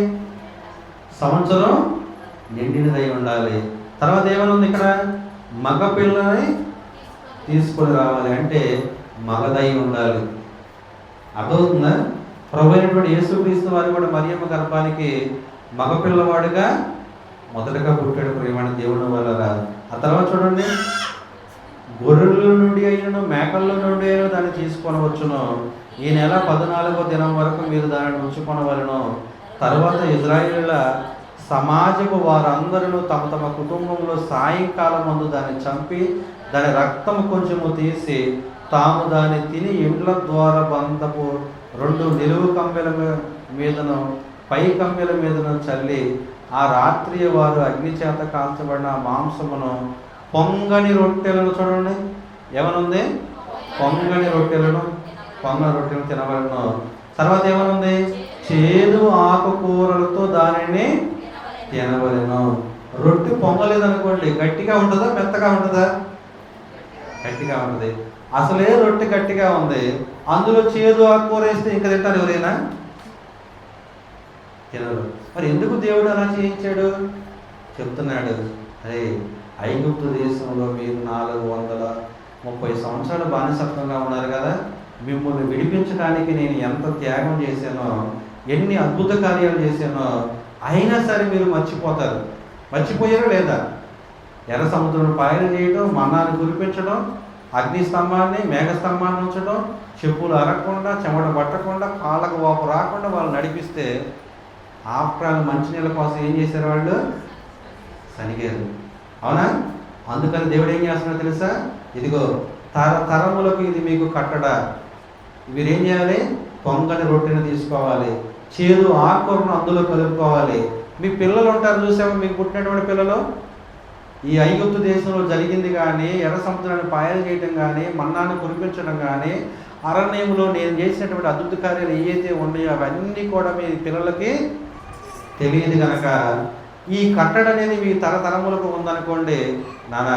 సంవత్సరం నిండినదై ఉండాలి. తర్వాత ఏమనుంది ఇక్కడ? మగ పిల్లని తీసుకొని రావాలి అంటే మగదై ఉండాలి. అర్థమవుతుందా? ప్రభు అయినటువంటి యేసుక్రీస్తు వారు కూడా మరియమ్మ గర్భానికి మగపిల్లవాడుగా మొదటగా పుట్టాడు. ప్రియమైన దేవుని వల్ల రాదు. ఆ తర్వాత చూడండి, గొర్రెల నుండి అయినను మేకల నుండి అయినా దాన్ని తీసుకొనవచ్చును. ఈ నెల 14వ దినం వరకు మీరు దానిని ఉంచుకొనవలెను. తర్వాత ఇజ్రాయేలీయుల సమాజపు వారందరూ తమ తమ కుటుంబంలో సాయంకాలం ముందు దాన్ని చంపి దాని రక్తం కొంచెము తీసి తాము దాన్ని తిని ఇండ్ల ద్వార బంధపు 2 నిలువు కమ్మెల మీదను పై కమ్మెల మీదను చల్లి ఆ రాత్రి వారు అగ్ని చేత కాల్చబడిన మాంసమును పొంగని రొట్టెలను, చూడండి ఏమనుంది? పొంగని రొట్టెలను తినవలను. తర్వాత ఏమనుంది? చేదు ఆకుకూరలతో దానిని తినవలను. రొట్టె పొంగలేదనుకోండి, గట్టిగా ఉంటుందా మెత్తగా ఉంటుందా? గట్టిగా ఉంటుంది. అసలే రొట్టె గట్టిగా ఉంది, అందులో చేదు ఆకుకూర వేస్తే ఇంకా తింటారు ఎవరైనా? తినరు. మరి ఎందుకు దేవుడు అలా చేయించాడు? చెప్తున్నాడు, అరే ఐగుప్తు దేశంలో మీరు 430 సంవత్సరాలు బానిసత్వంగా ఉన్నారు కదా, మిమ్మల్ని విడిపించడానికి నేను ఎంత త్యాగం చేశానో, ఎన్ని అద్భుత కార్యాలు చేశానో, అయినా సరే మీరు మర్చిపోతారు. మర్చిపోయారో లేదా? ఎర్ర సముద్రం పాయలు చేయడం, మన్నాన్ని కురిపించడం, అగ్ని స్తంభాన్ని మేఘస్తంభాన్ని ఉంచడం, చెప్పులు అరగకుండా చెమట పట్టకుండా కాళ్ళకు వాపు రాకుండా వాళ్ళు నడిపిస్తే ఆఫ్టర్ మంచినీళ్ళ కోసం ఏం చేశారు? వాళ్ళు సనిగారు. అవునా? అందుకని దేవుడు ఏం చేస్తున్నాడో తెలుసా? ఇదిగో తరములకు ఇది మీకు కట్టడా. వీరేం చేయాలి? పొంగని రొట్టెను తీసుకోవాలి, చేదు ఆకుకూరను అందులో కలుపుకోవాలి. మీ పిల్లలు ఉంటారు చూసాము, మీకు పుట్టినటువంటి పిల్లలు. ఈ ఐగుప్తు దేశంలో జరిగింది కానీ, ఎర్ర సముద్రాన్ని పాయలు చేయటం కానీ, మన్నాన్ని కురిపించడం కానీ, అరణ్యంలో నేను చేసినటువంటి అద్భుత కార్యాలు ఏవైతే ఉన్నాయో అవన్నీ కూడా మీ పిల్లలకి తెలియదు కనుక ఈ కట్టడ అనేది మీ తరతరములకు ఉందనుకోండి, నాన్న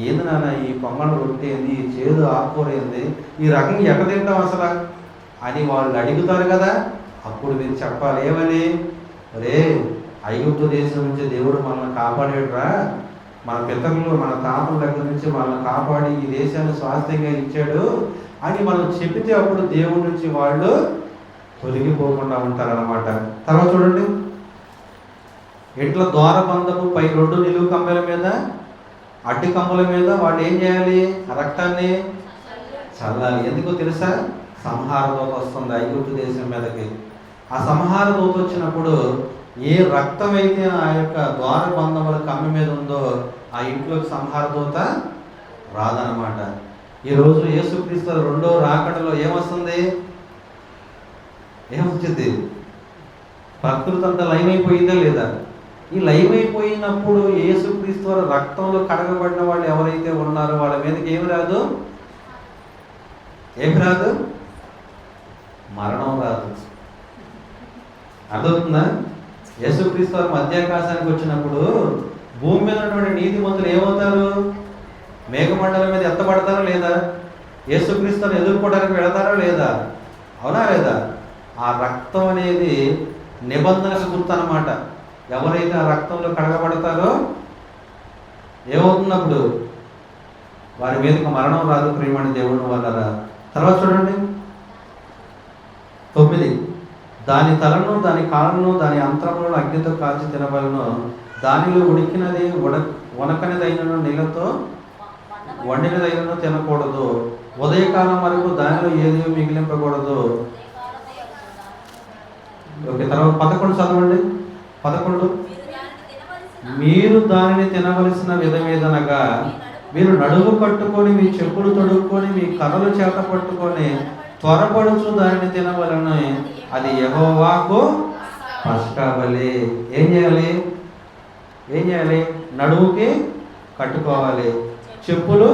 ఏంది నాన్న ఈ పొంగను రొట్టె ఏంది, ఈ చేదు ఆకుకూర ఏంది, ఈ రకంగా ఎక్కడ తింటాం అసలు అని వాళ్ళు అడుగుతారు కదా. అప్పుడు మీరు చెప్పాలి ఏమని? రే ఐగుప్తు దేశం నుంచి దేవుడు మనల్ని కాపాడాడురా, మన పితరులు మన తాతల దగ్గర నుంచి మనల్ని కాపాడి ఈ దేశాన్ని స్వాస్థ్యంగా ఇచ్చాడు అని మనం చెబితే అప్పుడు దేవుడి నుంచి వాళ్ళు తొలగిపోకుండా ఉంటారన్నమాట. తర్వాత చూడండి, ఇంట్లో ద్వారబంధపు పై 2 నిలువు కమ్మెల మీద అడ్డు కమ్ముల మీద వాళ్ళు ఏం చేయాలి? ఆ రక్తాన్ని చల్లాలి. ఎందుకో తెలుసా? సంహార దూత వస్తుంది ఐగుప్తు దేశం మీదకి. ఆ సంహార దూత వచ్చినప్పుడు ఏ రక్తం అయితే ఆ యొక్క ద్వారబంధముల కమ్మి మీద ఉందో ఆ ఇంట్లోకి సంహార దూత రాదనమాట. ఈరోజు యేసుక్రీస్తు 2వ రాకడలో ఏమొస్తుంది? ఏమొచ్చింది? ప్రకృతి అంతా లయమైపోయిందా లేదా? ఈ లయమైపోయినప్పుడు యేసుక్రీస్తు వారి రక్తంలో కడగబడిన వాళ్ళు ఎవరైతే ఉన్నారో వాళ్ళ మీదకి ఏమి రాదు? మరణం రాదు. అర్థమవుతుందా? యేసుక్రీస్తు వారు మధ్యాకాశానికి వచ్చినప్పుడు భూమి మీద ఉన్నటువంటి నీతిమంతులు ఏమవుతారు? మేఘమండలం మీద ఎత్తబడతారా లేదా? యేసుక్రీస్తుని ఎదుర్కోవడానికి వెళతారా లేదా? అవునా లేదా? ఆ రక్తం అనేది నిబంధనకు గుర్తు అన్నమాట. ఎవరైతే ఆ రక్తంలో కడగబడతారో ఏమవుతున్నప్పుడు వారి మీదకి మరణం రాదు. ప్రియమైన దేవుని వల్ల. తర్వాత చూడండి 9, దాని తలను దాని కాళ్ళను దాని అంతరములను అగ్నితో కాల్చి తినవలను. దానిలో ఉడికినది వనకనిదైనను నీళ్ళతో వండినదైనను తినకూడదు. ఉదయకాలం వరకు దానిలో ఏది మిగిలింపకూడదు. ఓకే, తర్వాత 11 చదవండి. 11, మీరు దానిని తినవలసిన విధమేదనగా మీరు నడుము కట్టుకొని మీ చెప్పులు తొడుక్కొని మీ కర్రలు చేత పట్టుకొని త్వరపడుచు దానిని తినవలను, అది యెహోవాకు పస్కా బలి. ఏం చేయాలి? నడుముకి కట్టుకోవాలి, చెప్పులు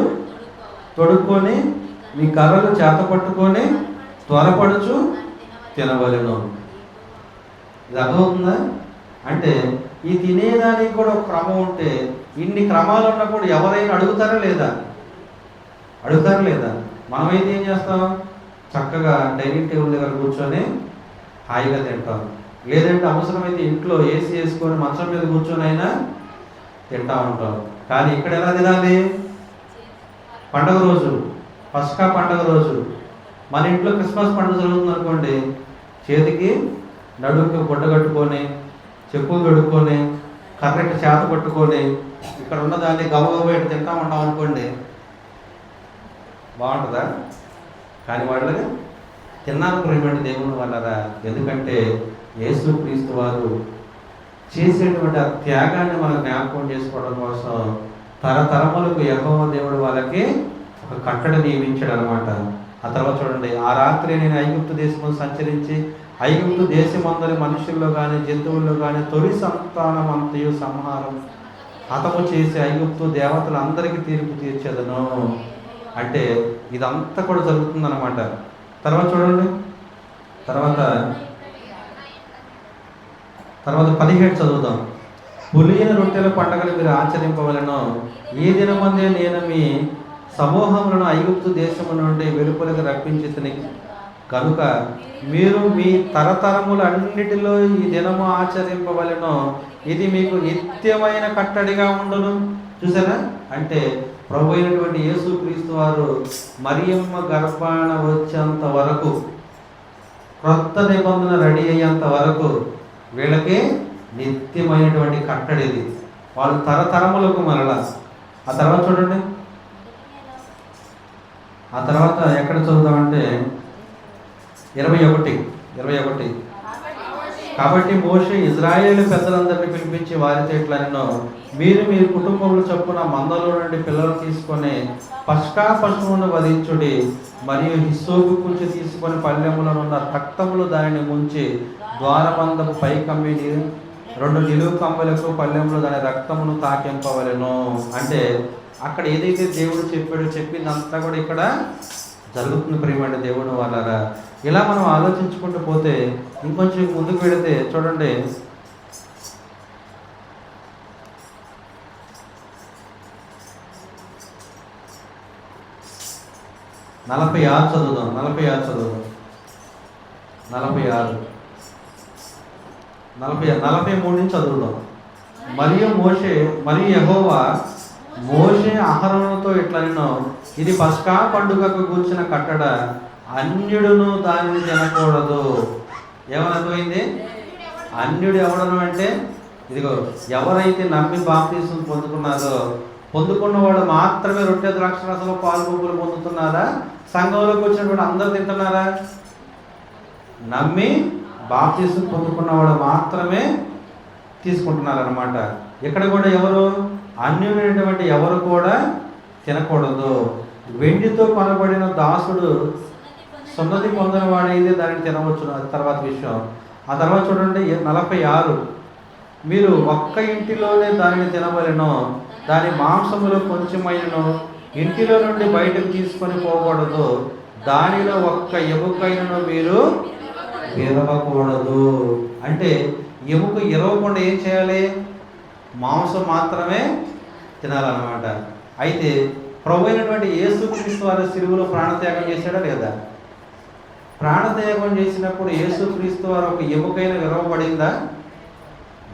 తొడుక్కొని మీ కర్రలు చేత పట్టుకొని త్వరపడుచు తినవలను. ఇది అర్థమవుతుందా? అంటే ఈ తినేదానికి కూడా ఒక క్రమం ఉంటే, ఇన్ని క్రమాలు ఉన్నప్పుడు ఎవరైనా అడుగుతారా లేదా? మనమైతే ఏం చేస్తాం? చక్కగా డైనింగ్ టేబుల్ దగ్గర కూర్చొని హాయిగా తింటాం. లేదంటే అవసరమైతే ఇంట్లో ఏసీ వేసుకొని మంచం మీద కూర్చొని అయినా తింటా ఉంటాం. కానీ ఇక్కడ ఎలా తినాలి? పండగ రోజు, పస్కా పండగ రోజు, మన ఇంట్లో క్రిస్మస్ పండుగ జరుగుతుంది అనుకోండి, చేతికి నడుముకి గుడ్డ కట్టుకొని చెప్పులు కడుక్కొని కర్రెట్ చేత పట్టుకొని ఇక్కడ ఉన్నదాన్ని గబగబ తింటా ఉంటాం అనుకోండి, బాగుంటుందా? కానీ వాళ్ళని తిన్నారు ప్రేమండి దేవుని వల్లరా. ఎందుకంటే యేసుక్రీస్తు వారు చేసేటువంటి ఆ త్యాగాన్ని మనం జ్ఞాపకం చేసుకోవడం కోసం తరతరములకు యెహోవా దేవుడు వాళ్ళకి ఒక కట్టడి నియమించాడు అనమాట. ఆ తర్వాత చూడండి, ఆ రాత్రి నేను ఐగుప్తు దేశంలో సంచరించి ఐగుప్తు దేశమందరి మనుషుల్లో కానీ జంతువుల్లో కానీ తొలి సంతానం అంతయు సంహారం హతము చేసి ఐగుప్తు దేవతలందరికీ తీర్పు తీర్చేదను. అంటే ఇదంతా కూడా జరుగుతుందన్నమాట. తర్వాత చూడండి, తర్వాత 17 చదువుదాం. పులియని రొట్టెల పండుగలు మీరు ఆచరింపవలను. ఈ దినమందే నేను మీ సమూహములను ఐగుప్తు దేశము నుండి వెలుపలికి రప్పించి కనుక మీరు మీ తరతరములన్నిటిలో ఈ దినము ఆచరింపవలను. ఇది మీకు నిత్యమైన కట్టడిగా ఉండును. చూసారా? అంటే ప్రభు అయినటువంటి యేసుక్రీస్తు వారు మరియమ్మ గర్భాన వచ్చేంత వరకు, క్రొత్త నిబంధన రెడీ అయ్యేంత వరకు వీళ్ళకి నిత్యమైనటువంటి కట్టడిది. వాళ్ళు తరతరములకు మరలా. ఆ తర్వాత చూడండి, ఆ తర్వాత ఎక్కడ చదువుతామంటే 21. కాబట్టి మోషే ఇజ్రాయేలు పెద్దలందరినీ పిలిపించి వారితో ఇట్లనెను, మీరు మీ కుటుంబంలో చొప్పున మందలో నుండి పిల్లలు తీసుకొని పస్కా పశువును వధించుడి. మరియు హిస్సోపు కుంచి తీసుకొని పళ్ళెములను ఉన్న రక్తములు దానిని ముంచి ద్వారబంధపు పై కమ్మి 2 నిలువు కమ్ములకు పళ్ళెములు దాని రక్తమును తాకింపవలెను. అంటే అక్కడ ఏదైతే దేవుడు చెప్పిందంతా కూడా ఇక్కడ జరుగుతుంది ప్రియమైన దేవుడు వాళ్ళరా. ఇలా మనం ఆలోచించుకుంటూ పోతే ఇంకొంచెం ముందుకు వెళితే చూడండి, 46 చదువుదాం. 43 నుంచి చదువుదాం. మరియు యెహోవా మోషే అహరోనుతో ఇట్లనెను, ఇది పస్కా పండుగకు కూర్చిన కట్టడ, అన్యుడును దానిని తినకూడదు. ఏమని అర్థమైంది? అన్యుడు ఎవడను అంటే ఇదిగో ఎవరైతే నమ్మి బాప్తీసం పొందుకున్న వాడు మాత్రమే రొట్టె ద్రాక్షరసంలో పాలు పువ్వులు పొందుతున్నారా? సంఘంలోకి వచ్చినటువంటి అందరూ తింటున్నారా? నమ్మి బాప్తీసం పొందుకున్నవాడు మాత్రమే తీసుకుంటున్నారన్నమాట. ఇక్కడ కూడా ఎవరు అన్యుడైనటువంటి ఎవరు కూడా తినకూడదు. వెండితో కొనబడిన దాసుడు సున్నతి పొందిన వాడైతే దానిని తినవచ్చు. అది తర్వాత విషయం. ఆ తర్వాత చూడండి 46, మీరు ఒక్క ఇంటిలోనే దానిని తినవలెను. దాని మాంసములో కొంచెమైనను ఇంటిలో నుండి బయటకు తీసుకొని పోకూడదు. దానిలో ఒక్క ఎముకైనను మీరు విరవకూడదు. అంటే ఎముక ఇరవకుండా ఏం చేయాలి? మాంసం మాత్రమే తినాలన్నమాట. అయితే ప్రభు అయినటువంటి యేసుక్రీస్తు వారి సిలువలో ప్రాణత్యాగం చేశాడా లేదా? ప్రాణత్యాగం చేసినప్పుడు యేసుక్రీస్తు వారు ఒక ఎముకైన విరవబడిందా?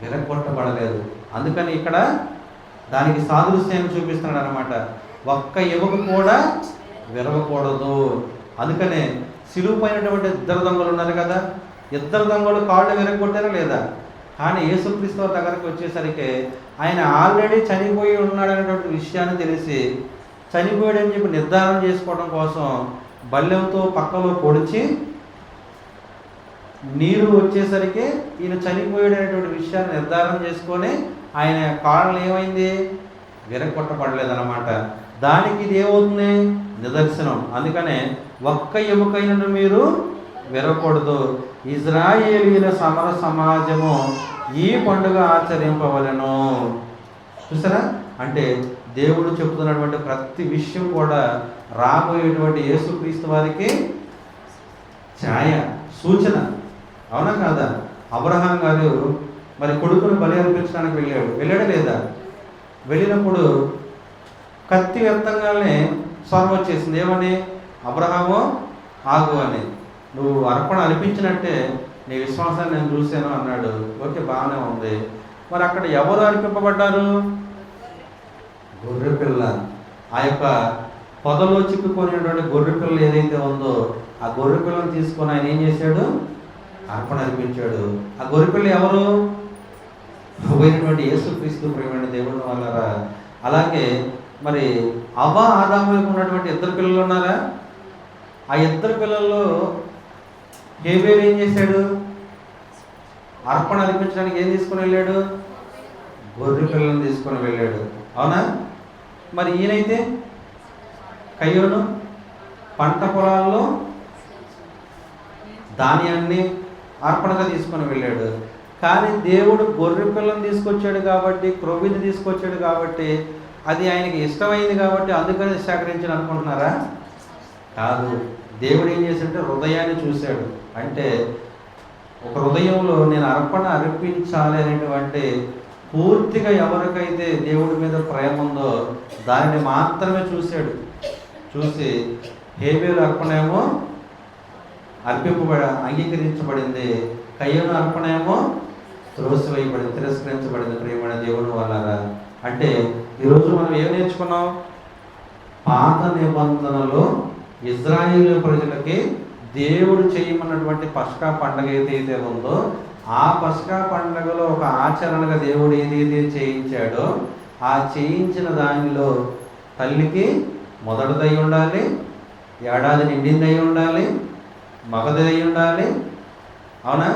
విరగొట్టబడలేదు. అందుకని ఇక్కడ దానికి సాదృశ్యాన్ని చూపిస్తున్నాడు అనమాట. ఒక్క ఎముక కూడా విరవకూడదు. అందుకనే సిలువ పైనటువంటి 2 దొంగలు ఉన్నారు కదా, 2 దొంగలు కాళ్ళు విరగొట్టారా లేదా? కానీ యేసుక్రీస్తు వారి దగ్గరికి వచ్చేసరికి ఆయన ఆల్రెడీ చనిపోయి ఉన్నాడనేటువంటి విషయాన్ని తెలిసి చనిపోయాడని చెప్పి నిర్ధారణ చేసుకోవడం కోసం బల్లెంతో పక్కలో పొడిచి నీరు వచ్చేసరికి ఈయన చనిపోయేటటువంటి విషయాన్ని నిర్ధారణ చేసుకొని ఆయన కాళ్ళని ఏమైంది, విరగొట్టబడలేదన్నమాట. దానికి ఇది ఏమవుతుంది, నిదర్శనం. అందుకనే ఒక్క ఎముకైనను మీరు విరగకూడదు, ఇజ్రాయేలీల సమర సమాజము ఈ పండుగ ఆచరింపవలెను. చూసారా, అంటే దేవుడు చెబుతున్నటువంటి ప్రతి విషయం కూడా రాబోయేటువంటి యేసుక్రీస్తు వారికి ఛాయ, సూచన. అవునా కాదా? అబ్రహాం గారు మరి కొడుకును బలి అర్పించడానికి వెళ్ళాడా లేదా? వెళ్ళినప్పుడు కత్తి ఎత్తంగానే స్వరం వచ్చేసింది, ఏమని? అబ్రహాము ఆగు అని. నువ్వు అర్పణ అర్పించినట్టే నీ విశ్వాసాన్ని నేను చూశాను అన్నాడు. ఓకే, బాగానే ఉంది. మరి అక్కడ ఎవరు అర్పింపబడ్డారు? గొర్రెపిల్ల. ఆ యొక్క పొదలో చిక్కుకునేటువంటి గొర్రెపిల్ల ఏదైతే ఉందో ఆ గొర్రెపిల్లను తీసుకొని ఆయన ఏం చేశాడు, అర్పణ అర్పించాడు. ఆ గొర్రెపిల్ల ఎవరు? పోయినటువంటి యేసుక్రీస్తు ప్రియమైన దేవుని వల్లరా. అలాగే మరి అవ్వ ఆదాములకు ఉన్నటువంటి ఇద్దరు పిల్లలు ఉన్నారా? ఆ ఇద్దరు పిల్లల్లో హేబేలు ఏం చేశాడు? అర్పణ అర్పించడానికి ఏం తీసుకొని వెళ్ళాడు? గొర్రె పిల్లలను తీసుకొని వెళ్ళాడు. అవునా? మరి ఈయనైతే కయ్యోను పంట పొలాల్లో ధాన్యాన్ని అర్పణగా తీసుకొని వెళ్ళాడు. కానీ దేవుడు గొర్రె పిల్లను తీసుకొచ్చాడు కాబట్టి, క్రొవ్విని తీసుకొచ్చాడు కాబట్టి, అది ఆయనకి ఇష్టమైంది కాబట్టి అందుకని సేకరించాడు అనుకుంటున్నారా? కాదు. దేవుడు ఏం చేశాడంటే హృదయాన్ని చూశాడు. అంటే ఒక హృదయంలో నేను అర్పణ అర్పించాలి అనేటువంటి పూర్తిగా ఎవరికైతే దేవుడి మీద ప్రేమ ఉందో దానిని మాత్రమే చూశాడు. చూసి హేబేలు అర్పణ ఏమో అంగీకరించబడింది, కయ్యోను అర్పణ ఏమో త్రోసివేయబడింది, తిరస్కరించబడింది. ప్రియమైన దేవుని వల్లరా. అంటే ఈరోజు మనం ఏం నేర్చుకున్నాం? పాత నిబంధనలో ఇజ్రాయేలు ప్రజలకి దేవుడు చేయమన్నటువంటి పస్కా పండుగ ఏదైతే ఉందో ఆ పస్కా పండుగలో ఒక ఆచరణగా దేవుడు ఏదైతే చేయించాడో ఆ చేయించిన దానిలో తల్లికి మొదటిదై ఉండాలి, ఏడాది నిండిందై ఉండాలి, మగదై ఉండాలి. అవునా?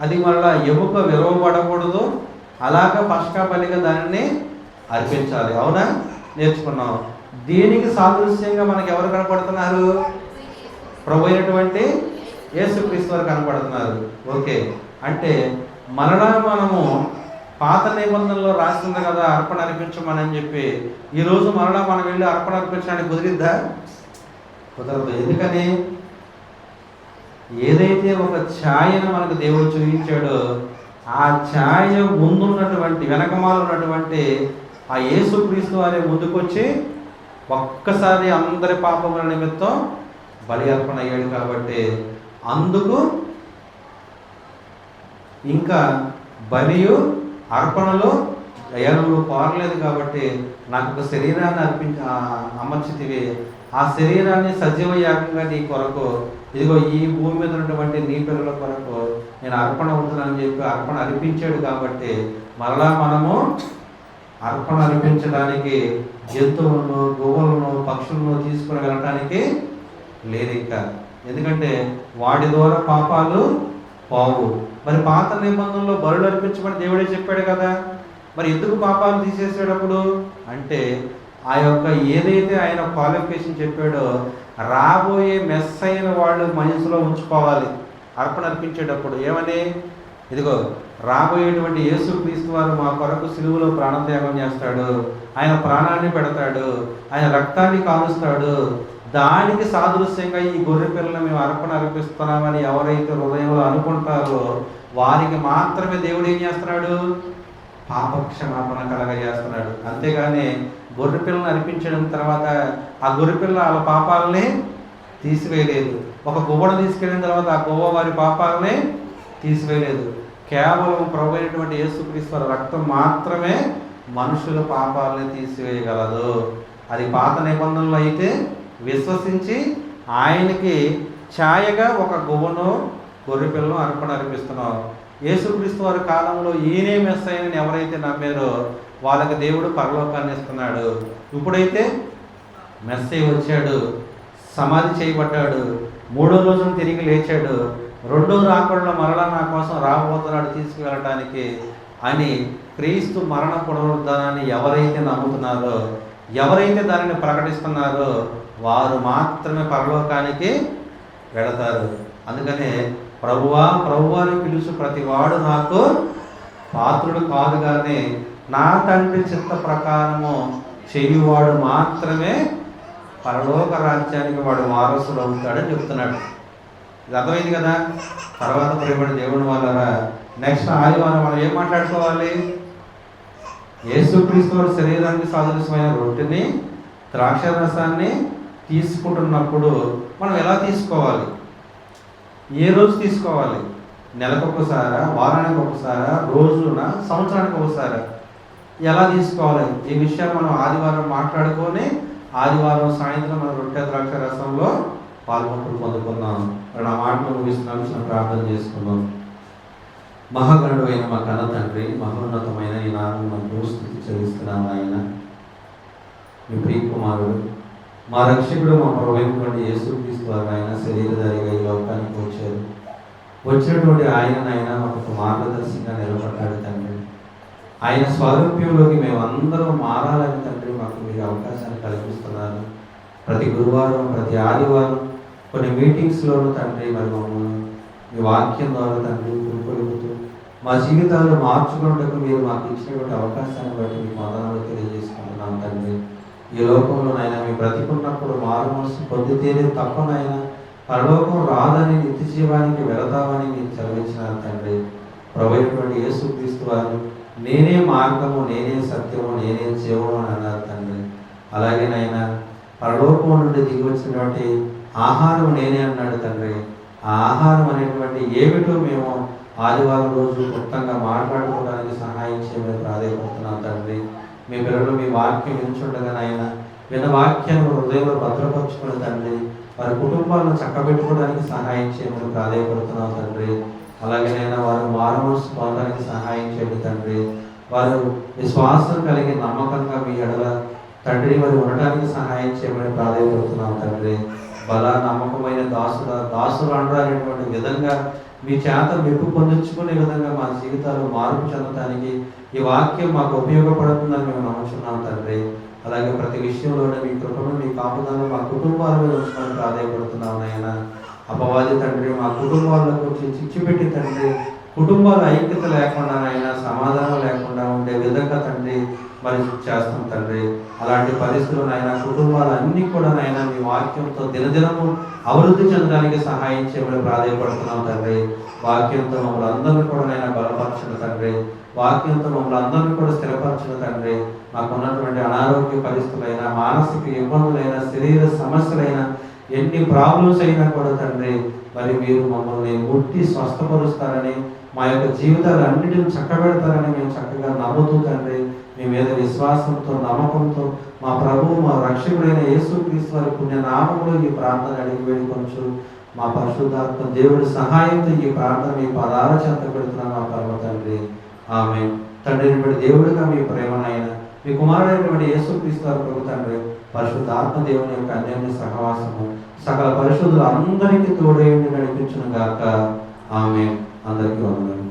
అది మళ్ళా ఎముక విరవబడకూడదు. అలాగ పస్కా బలిగా దానిని అర్పించాలి. అవునా? నేర్చుకున్నాం. దీనికి సాదృశ్యంగా మనకి ఎవరు కనపడుతున్నారు? ప్రభు అయినటువంటి యేసుక్రీస్తు వారు కనపడుతున్నారు. ఓకే, అంటే మరలా మనము పాత నిబంధనలో రాసింది కదా అర్పణ అర్పించమని చెప్పి ఈరోజు మరలా మనం వెళ్ళి అర్పణ అర్పించడానికి కుదిరిద్దా? కుదరదు. ఎందుకని? ఏదైతే ఒక ఛాయను మనకు దేవుడు చూపించాడో ఆ ఛాయ ముందున్నటువంటి వెనకమాల ఉన్నటువంటి ఆ యేసుక్రీస్తు వారి ముందుకొచ్చి ఒక్కసారి అందరి పాపముల నిమిత్తం బలి అర్పణ అయ్యాడు కాబట్టి అందుకు ఇంకా బలియు అర్పణలో నువ్వు కోరలేదు కాబట్టి నాకు ఒక శరీరాన్ని అమర్చితివి, ఆ శరీరాన్ని సజీవ యాగంగా నీ కొరకు, ఇదిగో ఈ భూమి మీద ఉన్నటువంటి నీ పిల్లల కొరకు నేను అర్పణ అవుతున్నానని చెప్పి అర్పణ అర్పించాడు. కాబట్టి మరలా మనము అర్పణ అర్పించడానికి జంతువులను, గోవులను, పక్షులను తీసుకుని వెళ్ళటానికి లేదు ఇంకా. ఎందుకంటే వాటి ద్వారా పాపాలు పోవు. మరి పాత నిబంధనలో బలులు అర్పించమని దేవుడే చెప్పాడు కదా. మరి ఎందుకు పాపాలు తీసేసేటప్పుడు అంటే ఆ యొక్క ఏదైతే ఆయన క్వాలిఫికేషన్ చెప్పాడో రాబోయే మెస్ అయిన వాళ్ళు మనసులో ఉంచుకోవాలి. అర్పణ అర్పించేటప్పుడు ఏమని, ఇదిగో రాబోయేటువంటి యేసుక్రీస్తు వారు మా కొరకు సిలువలో ప్రాణత్యాగం చేస్తాడు, ఆయన ప్రాణాన్ని పెడతాడు, ఆయన రక్తాన్ని కాలుస్తాడు, దానికి సాదృశ్యంగా ఈ గొర్రె పిల్లలు మేము అర్పణ అర్పిస్తున్నామని ఎవరైతే హృదయంలో అనుకుంటారో వారికి మాత్రమే దేవుడు ఏం చేస్తున్నాడు? పాపక్షమాపణ కలగజేస్తున్నాడు. అంతేగాని గొర్రె పిల్లలను అర్పించడం తర్వాత ఆ గొర్రె పిల్ల వాళ్ళ పాపాలని తీసివేయలేదు. ఒక గువ్వను తీసుకెళ్ళిన తర్వాత ఆ గువ్వ వారి పాపాలని తీసివేయలేదు. కేవలం ప్రభు అయినటువంటి యేసుక్రీస్తు వారి రక్తం మాత్రమే మనుషుల పాపాలని తీసివేయగలదు. అది పాత నిబంధనలు అయితే విశ్వసించి ఆయనకి ఛాయగా ఒక గువ్వను, గొర్రె పిల్లను అర్పణ అర్పిస్తున్నాం. యేసుక్రీస్తు వారి కాలంలో ఈయనే మెస్సయ్యని ఎవరైతే నమ్మారో వాళ్ళకి దేవుడు పరలోకాన్ని ఇస్తున్నాడు. ఇప్పుడైతే మెస్సయ్య వచ్చాడు, సమాధి చేయబడ్డాడు, 3వ రోజున తిరిగి లేచాడు. రెండో రాకడలో మరలా నా కోసం రాబోతున్నాడు తీసుకువెళ్ళటానికి అని క్రీస్తు మరణ పునరుద్ధానాన్ని ఎవరైతే నమ్ముతున్నారో, ఎవరైతే దానిని ప్రకటిస్తున్నారో వారు మాత్రమే పరలోకానికి వెళతారు. అందుకనే ప్రభువా ప్రభువా అని పిలుచు ప్రతి వాడు నాకు పాత్రుడు కాదు, కానీ నా తండ్రి చిత్త ప్రకారము చేయువాడు మాత్రమే పరలోక రాజ్యానికి వాడు వారసుడు అవుతాడని చెప్తున్నాడు. ఇది అర్థమైంది కదా. తర్వాత ప్రేమడి దేవుని వాళ్ళరా, నెక్స్ట్ ఆదివారం మనం ఏం మాట్లాడుకోవాలి? యేసుక్రీస్తు వారి శరీరానికి సాదృశ్యమైన రొట్టెని ద్రాక్షరసాన్ని తీసుకుంటున్నప్పుడు మనం ఎలా తీసుకోవాలి? ఏ రోజు తీసుకోవాలి? నెలకొకసారా, వారానికి ఒకసారా, రోజున, సంవత్సరానికి ఒకసారా? ఎలా తీసుకోవాలి? ఈ విషయం మనం ఆదివారం మాట్లాడుకొని ఆదివారం సాయంత్రం మనం రొట్టె ద్రాక్ష రసంలో పాల్గొంటూ పొందుకున్నాం. నా మాటలు ముగిస్తున్నాం, ప్రార్థన చేసుకున్నాం. మహాగణుడు అయిన మా కన్న తండ్రి, మహోన్నతమైన ఈ నామమునకు స్తుతి చెల్లిస్తున్నాము. ఆయన మీ ప్రియ కుమారుడు, మా రక్షకుడు, మా ప్రభువైనటువంటి యేసుక్రీస్తు వారు ఆయన శరీరధారిగా ఈ లోకానికి వచ్చారు. వచ్చినటువంటి ఆయన మాకు మార్గదర్శిగా నిలబడ్డాడు తండ్రి. ఆయన స్వారూప్యంలోకి మేమందరం మారాలని తండ్రి మాకు మీరు అవకాశాన్ని కల్పిస్తున్నారు. ప్రతి గురువారం, ప్రతి ఆదివారం కొన్ని మీటింగ్స్లోనూ తండ్రి మరి మమ్మల్ని మీ వాక్యం ద్వారా తండ్రి పురుకొలుపుతూ మా జీవితాలను మార్చుకున్నట్టుకు మీరు మాకు ఇచ్చినటువంటి అవకాశాన్ని బట్టి మీకు వందనాలు తెలియజేసుకుంటున్నాం తండ్రి. ఈ లోకంలో నాయన మీ బ్రతికున్నప్పుడు మారు మనసు పొందితేనే తప్ప నాయన పరలోకం రాదని, నిత్య జీవానికి వెళతామని మీరు చదివించినారు తండ్రి. ప్రభువైనటువంటి యేసుక్రీస్తు వారు నేనే మార్గము, నేనే సత్యము, నేనే జీవము అని అన్నారు తండ్రి. అలాగే నాయన పరలోకం నుండి దిగి వచ్చినటువంటి ఆహారం నేనే అన్నాడు తండ్రి. ఆ ఆహారం అనేటువంటి ఏమిటో మేము ఆదివారం రోజు క్లుప్తంగా మాట్లాడుకోవడానికి సహాయం చేయమని ప్రాధాన్యపడుతున్నాం తండ్రి. మీ పిల్లలు మీ వాక్యం వించుండగా నాయన విన్న వాక్యాన్ని హృదయంలో భద్రపరుచుకుని తండ్రి వారి కుటుంబాలను చక్కబెట్టుకోవడానికి సహాయం చేయమని ప్రాధాన్యపడుతున్నాం తండ్రి. అలాగే నైనా వారు మారుమనసు పొందడానికి సహాయం చేయండి తండ్రి. వారు విశ్వాసం కలిగి నమ్మకంగా మీ ఎడల తండ్రి వారు ఉండడానికి సహాయం చేయమని ప్రాధాన్యపడుతున్నాం తండ్రి. బల నమ్మకమైన దాసులు అనడానికి విధంగా మీ చేత మెప్పు పొందించుకునే విధంగా మా జీవితాలు మార్పు చెందడానికి ఈ వాక్యం మాకు ఉపయోగపడుతుందని మేము నమ్ముచున్నాం తండ్రి. అలాగే ప్రతి విషయంలోనే మీ కృపను, మీ కాపుదలను మా కుటుంబాల మీద ఉంచుకొని ప్రాధాన్యపడుతున్నాం నాయన. అపవాది తండ్రి మా కుటుంబాలకు చిచ్చిపెట్టి తండ్రి కుటుంబాల ఐక్యత లేకుండా నాయన, సమాధానం లేకుండా ఉండే విధంగా తండ్రి మరి చేస్తాం తండ్రి. అలాంటి పరిస్థితులు నాయన కుటుంబాలన్నీ కూడా నాయన మీ వాక్యంతో దినదినము అభివృద్ధి చెందడానికి సహాయం చేయమని ప్రాధాన్యపడుతున్నాం తండ్రి. వాక్యంతో మమ్మల్ని అందరినీ కూడా నాయన బలపరచండి తండ్రి. వాక్యంతో మమ్మల్ని అందరినీ కూడా స్థిరపరచండి తండ్రి. మాకున్నటువంటి అనారోగ్య పరిస్థితులైనా, మానసిక ఇబ్బందులైనా, శరీర సమస్యలైనా, ఎన్ని ప్రాబ్లమ్స్ అయినా కూడా తండ్రి మరి మీరు మమ్మల్ని ముట్టి స్వస్థపరుస్తారని, మా యొక్క జీవితాలు అన్నిటిని చక్కబెడతారని మేము చక్కగా నమ్ముతూ తండ్రి మీ మీద విశ్వాసంతో, నమ్మకంతో మా ప్రభువు, మా రక్షకుడైన యేసుక్రీస్తు వారి పుణ్యనామములో ఈ ప్రార్థన అడిగి వేడుకొంచు. మా పరిశుద్ధాత్మ దేవుడి సహాయంతో ఈ ప్రార్థన మీ పదాల చెంత పెడుతున్నాం మా పరమ తండ్రి. ఆమేన్. తండ్రి దేవుడిగా మీ ప్రేమనైనా మీ కుమారుడైనటువంటి యేసుక్రీస్తు వారి ప్రభు తండ్రి పరిశుద్ధాత్మ దేవుని యొక్క అన్యోన్య సహవాసము సకల పరిశుద్ధులు అందరికీ తోడేయండి నడిపించును గాక. ఆమేన్. అందరికీ వందనాలు.